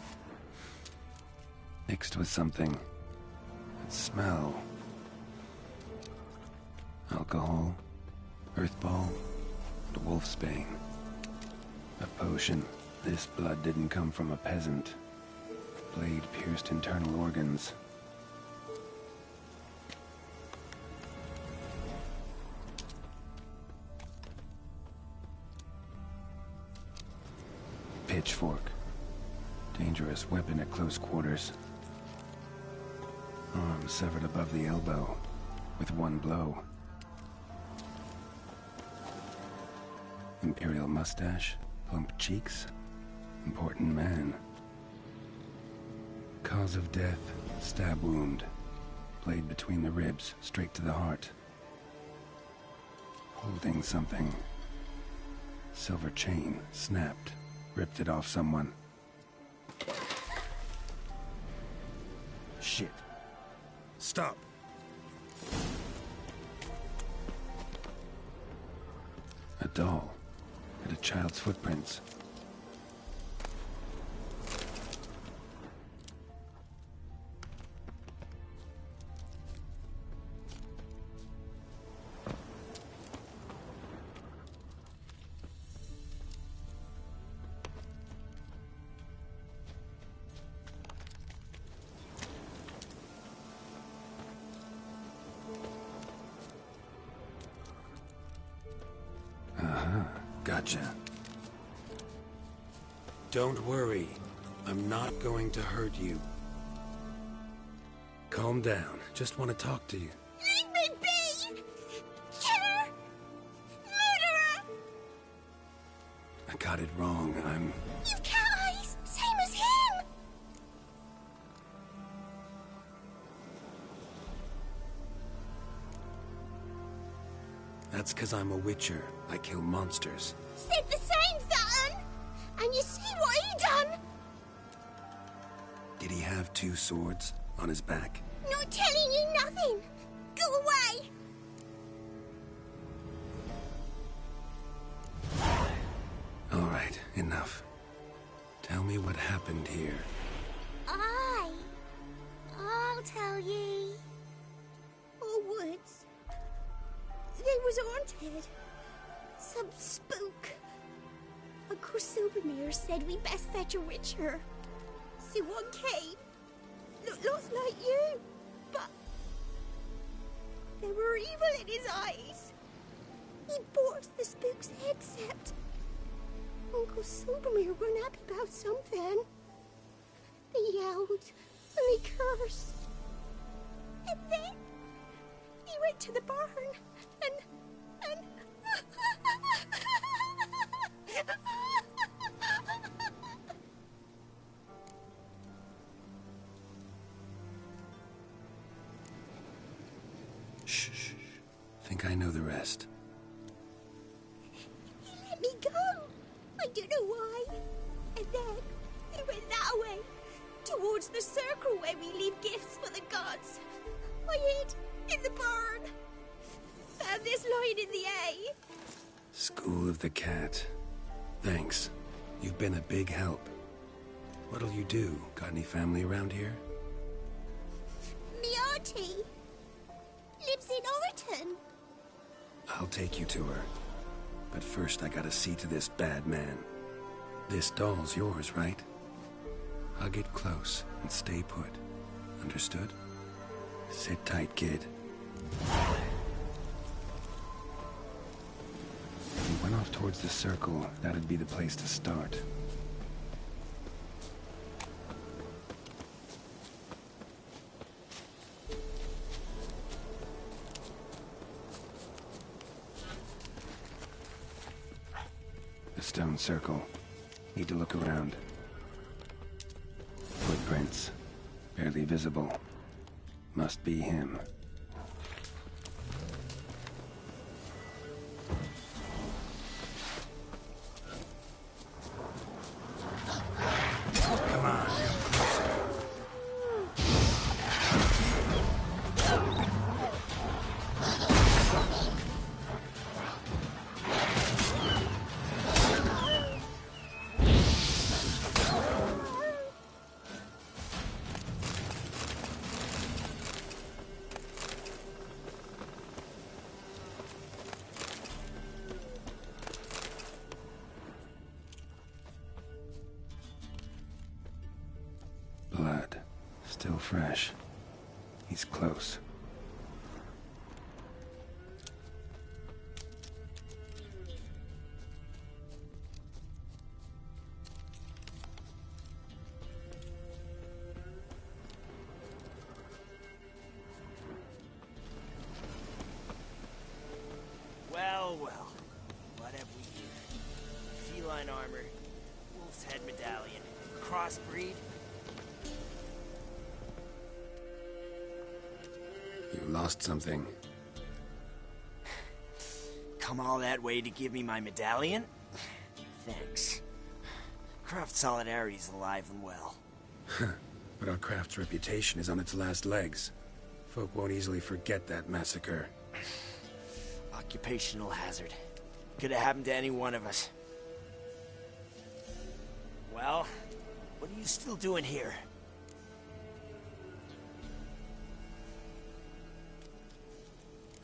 Mixed with something. That smell. Alcohol, earthball, and wolfsbane. A potion. This blood didn't come from a peasant. Blade pierced internal organs. Pitchfork. Dangerous weapon at close quarters. Arm severed above the elbow, with one blow. Imperial mustache, plump cheeks. Important man. Cause of death, stab wound. Blade between the ribs, straight to the heart. Holding something. Silver chain, snapped. Ripped it off someone. Shit. Stop. A doll. And a child's footprints. Gotcha. Don't worry. I'm not going to hurt you. Calm down. Just want to talk to you. Leave me be! Killer! Murderer! I got it wrong. You've cat eyes! Same as him! That's because I'm a witcher. I kill monsters. Said the same, That'un! And you see what he done? Did he have 2 swords on his back? Not telling you nothing! Go away! right, enough. Tell me what happened here. I'll tell ye. Our woods. They was haunted. Some spook. Uncle Silvermere said we best fetch a witcher. So one came. Looks like you. But there were evil in his eyes. He bought the spook's headset. Uncle Silvermere weren't happy about something. They yelled and they cursed. And then he went to the barn and Shh. Think I know the rest. He let me go. I don't know why. And then he went that way, towards the circle where we leave gifts for the gods. I hid in the barn. Found this line in the A. School of the Cat. Thanks. You've been a big help. What'll you do? Got any family around here? Me auntie lives in Orton. I'll take you to her. But first I gotta see to this bad man. This doll's yours, right? Hug it close and stay put. Understood? Sit tight, kid. If you went off towards the circle, that'd be the place to start. The stone circle. Need to look around. Footprints. Barely visible. Must be him. Come on, blood. Still fresh. He's close. Well, what have we here? Feline armor, wolf's head medallion, crossbreed. You lost something. Come all that way to give me my medallion? Thanks. Craft Solidarity's alive and well. But our craft's reputation is on its last legs. Folk won't easily forget that massacre. Occupational hazard. Could have happened to any one of us. Well, what are you still doing here?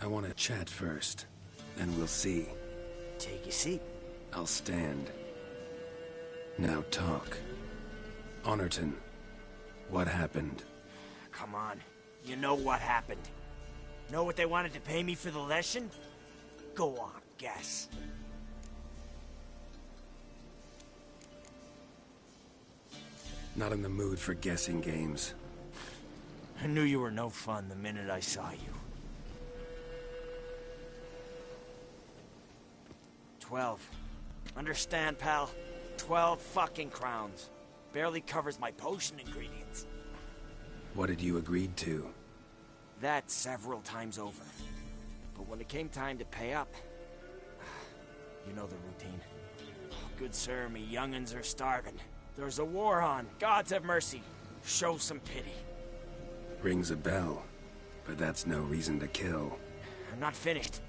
I want to chat first, then we'll see. Take a seat. I'll stand. Now talk. Honorton, what happened? Come on. You know what happened. Know what they wanted to pay me for the lesson? Go on, guess. Not in the mood for guessing games. I knew you were no fun the minute I saw you. 12. Understand, pal? 12 fucking crowns. Barely covers my potion ingredients. What did you agree to? That several times over. But when it came time to pay up, you know the routine. Good sir, me young'uns are starving. There's a war on. Gods have mercy. Show some pity. Rings a bell, but that's no reason to kill. I'm not finished.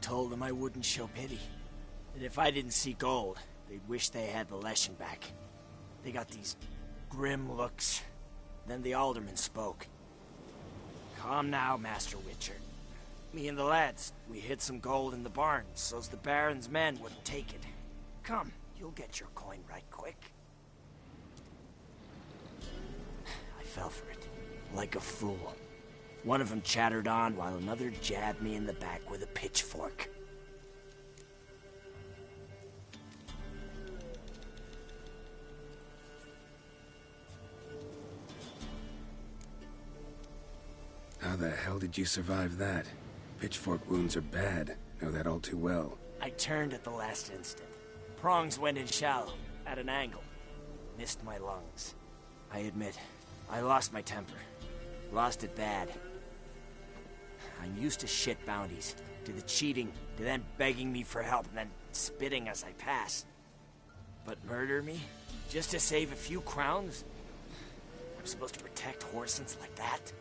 told them I wouldn't show pity. That if I didn't see gold, they'd wish they had the Leshen back. They got these grim looks. Then the alderman spoke. Calm now, Master Witcher. Me and the lads, we hid some gold in the barn, so's the Baron's men wouldn't take it. Come, you'll get your coin right quick. I fell for it, like a fool. One of them chattered on while another jabbed me in the back with a pitchfork. How the hell did you survive that? Pitchfork wounds are bad. Know that all too well. I turned at the last instant. Prongs went in shallow, at an angle. Missed my lungs. I admit, I lost my temper. Lost it bad. I'm used to shit bounties, to the cheating, to them begging me for help and then spitting as I pass. But murder me? Just to save a few crowns? I'm supposed to protect Horsens like that?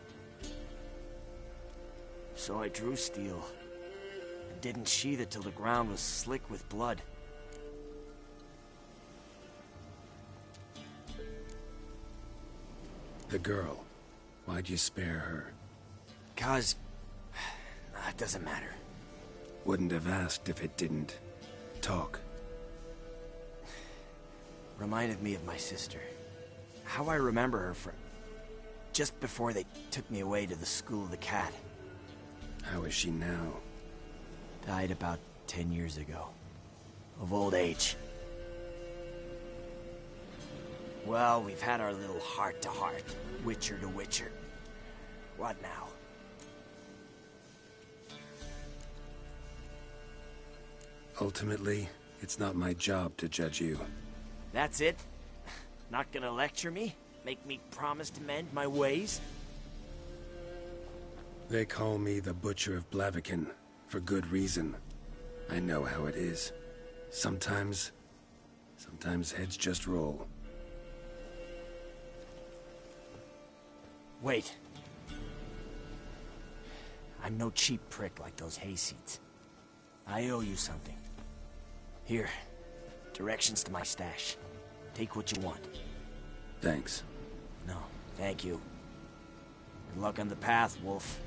So I drew steel, and didn't sheathe it till the ground was slick with blood. The girl. Why'd you spare her? 'Cause... it doesn't matter. Wouldn't have asked if it didn't. Talk. Reminded me of my sister. How I remember her from... just before they took me away to the School of the Cat. How is she now? Died about 10 years ago. Of old age. Well, we've had our little heart-to-heart. Witcher to Witcher. What now? Ultimately, it's not my job to judge you. That's it? Not gonna lecture me? Make me promise to mend my ways? They call me the Butcher of Blaviken, for good reason. I know how it is. Sometimes heads just roll. Wait. I'm no cheap prick like those hayseeds. I owe you something. Here, directions to my stash. Take what you want. Thanks. No, thank you. Good luck on the path, Wolf.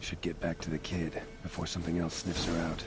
Should get back to the kid before something else sniffs her out.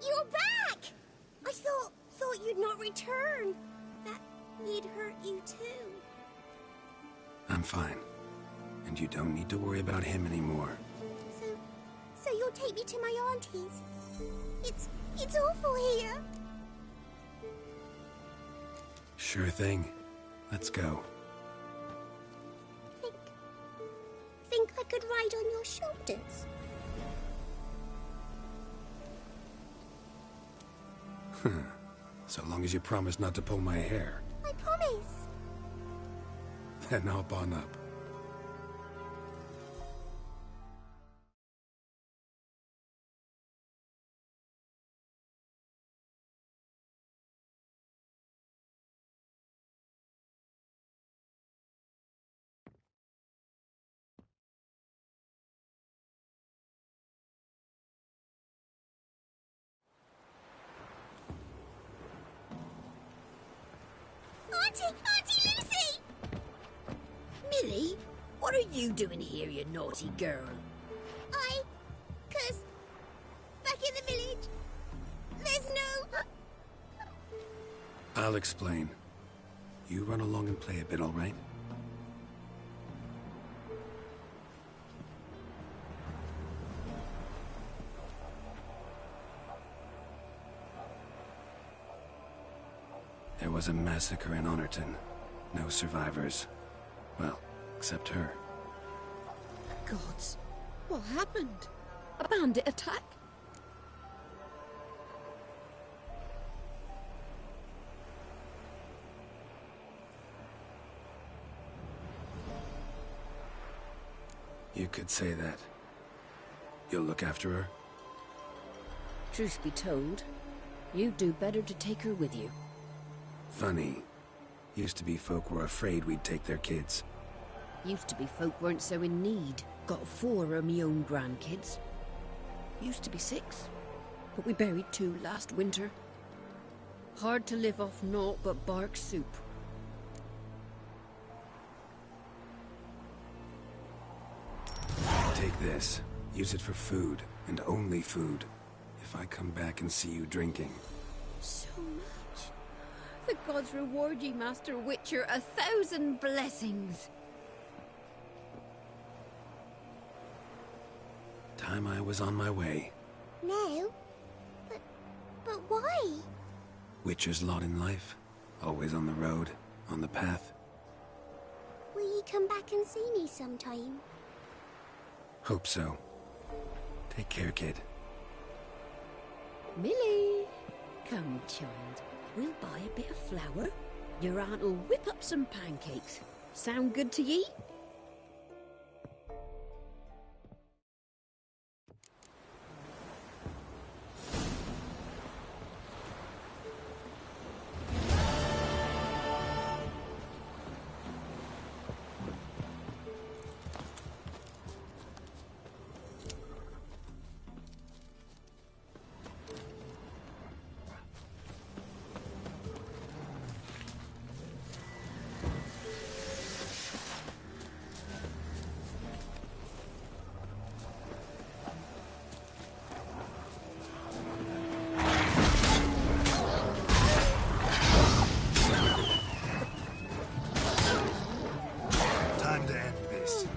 You're back! I thought you'd not return. That he'd hurt you too. I'm fine. And you don't need to worry about him anymore. So you'll take me to my auntie's? It's awful here. Sure thing. Let's go. Think I could ride on your shoulders? So long as you promise not to pull my hair. I promise. Then hop on up. Auntie Lucy! Millie, what are you doing here, you naughty girl? 'Cause back in the village, there's I'll explain. You run along and play a bit, all right? There was a massacre in Honorton. No survivors. Well, except her. Gods, what happened? A bandit attack? You could say that. You'll look after her? Truth be told, you'd do better to take her with you. Funny. Used to be folk were afraid we'd take their kids. Used to be folk weren't so in need. Got 4 of me own grandkids. Used to be 6, but we buried 2 last winter. Hard to live off naught but bark soup. Take this. Use it for food, and only food. If I come back and see you drinking. So much. The gods reward ye, Master Witcher, 1,000 blessings. Time I was on my way. No. But why? Witcher's lot in life. Always on the road, on the path. Will you come back and see me sometime? Hope so. Take care, kid. Millie! Come, child. We'll buy a bit of flour. Your aunt'll whip up some pancakes. Sound good to ye? Time to end this.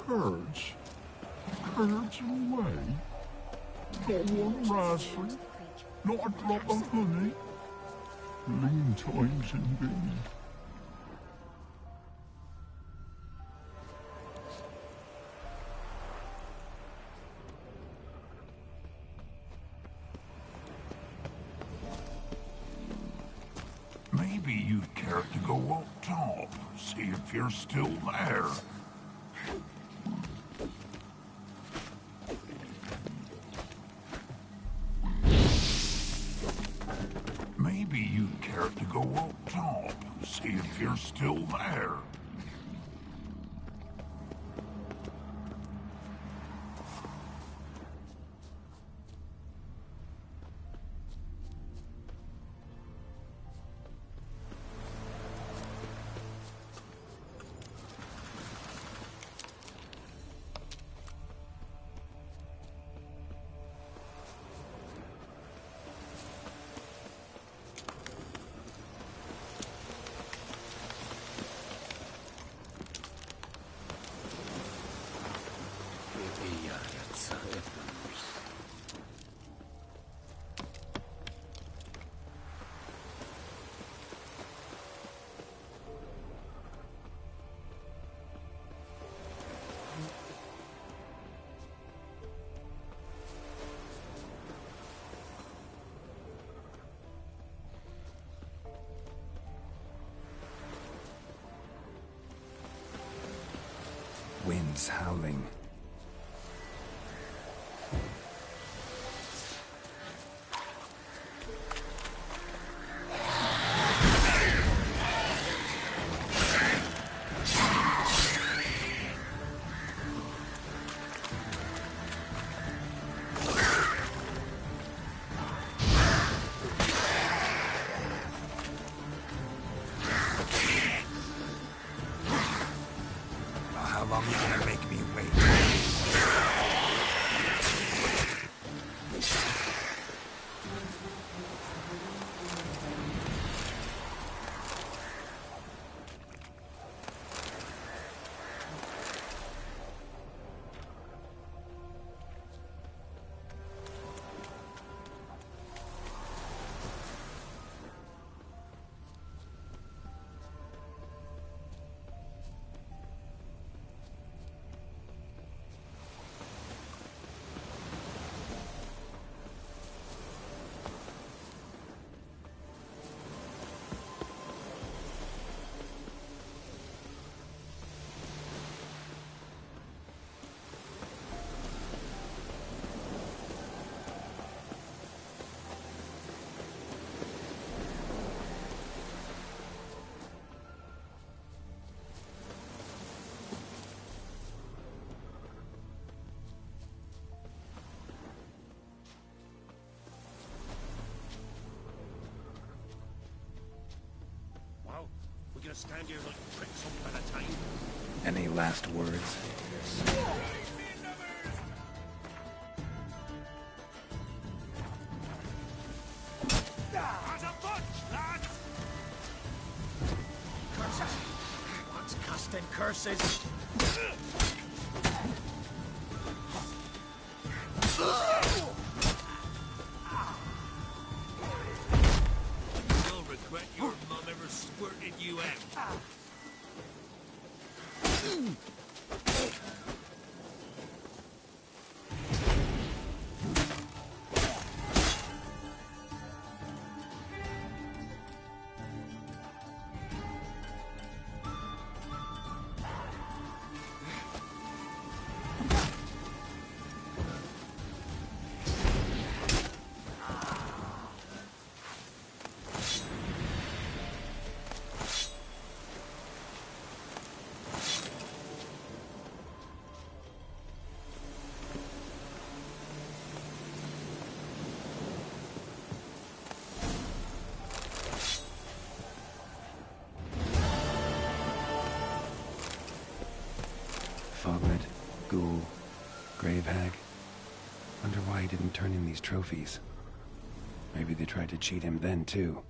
Curds? Curds away? Not one raspberry? Not a drop of honey? Lean times indeed. Maybe you'd care to go up top, see if you're still there. go up top, see if you're still there. Winds howling. How long are you gonna make me wait? We're gonna stand here like pricks up at a time. Any last words? As a bunch, lads! Curses! What's casting curses? You'll regret your mum ever squirted you out. Foglet, Ghoul, Grave Hag. Wonder why he didn't turn in these trophies. Maybe they tried to cheat him then, too.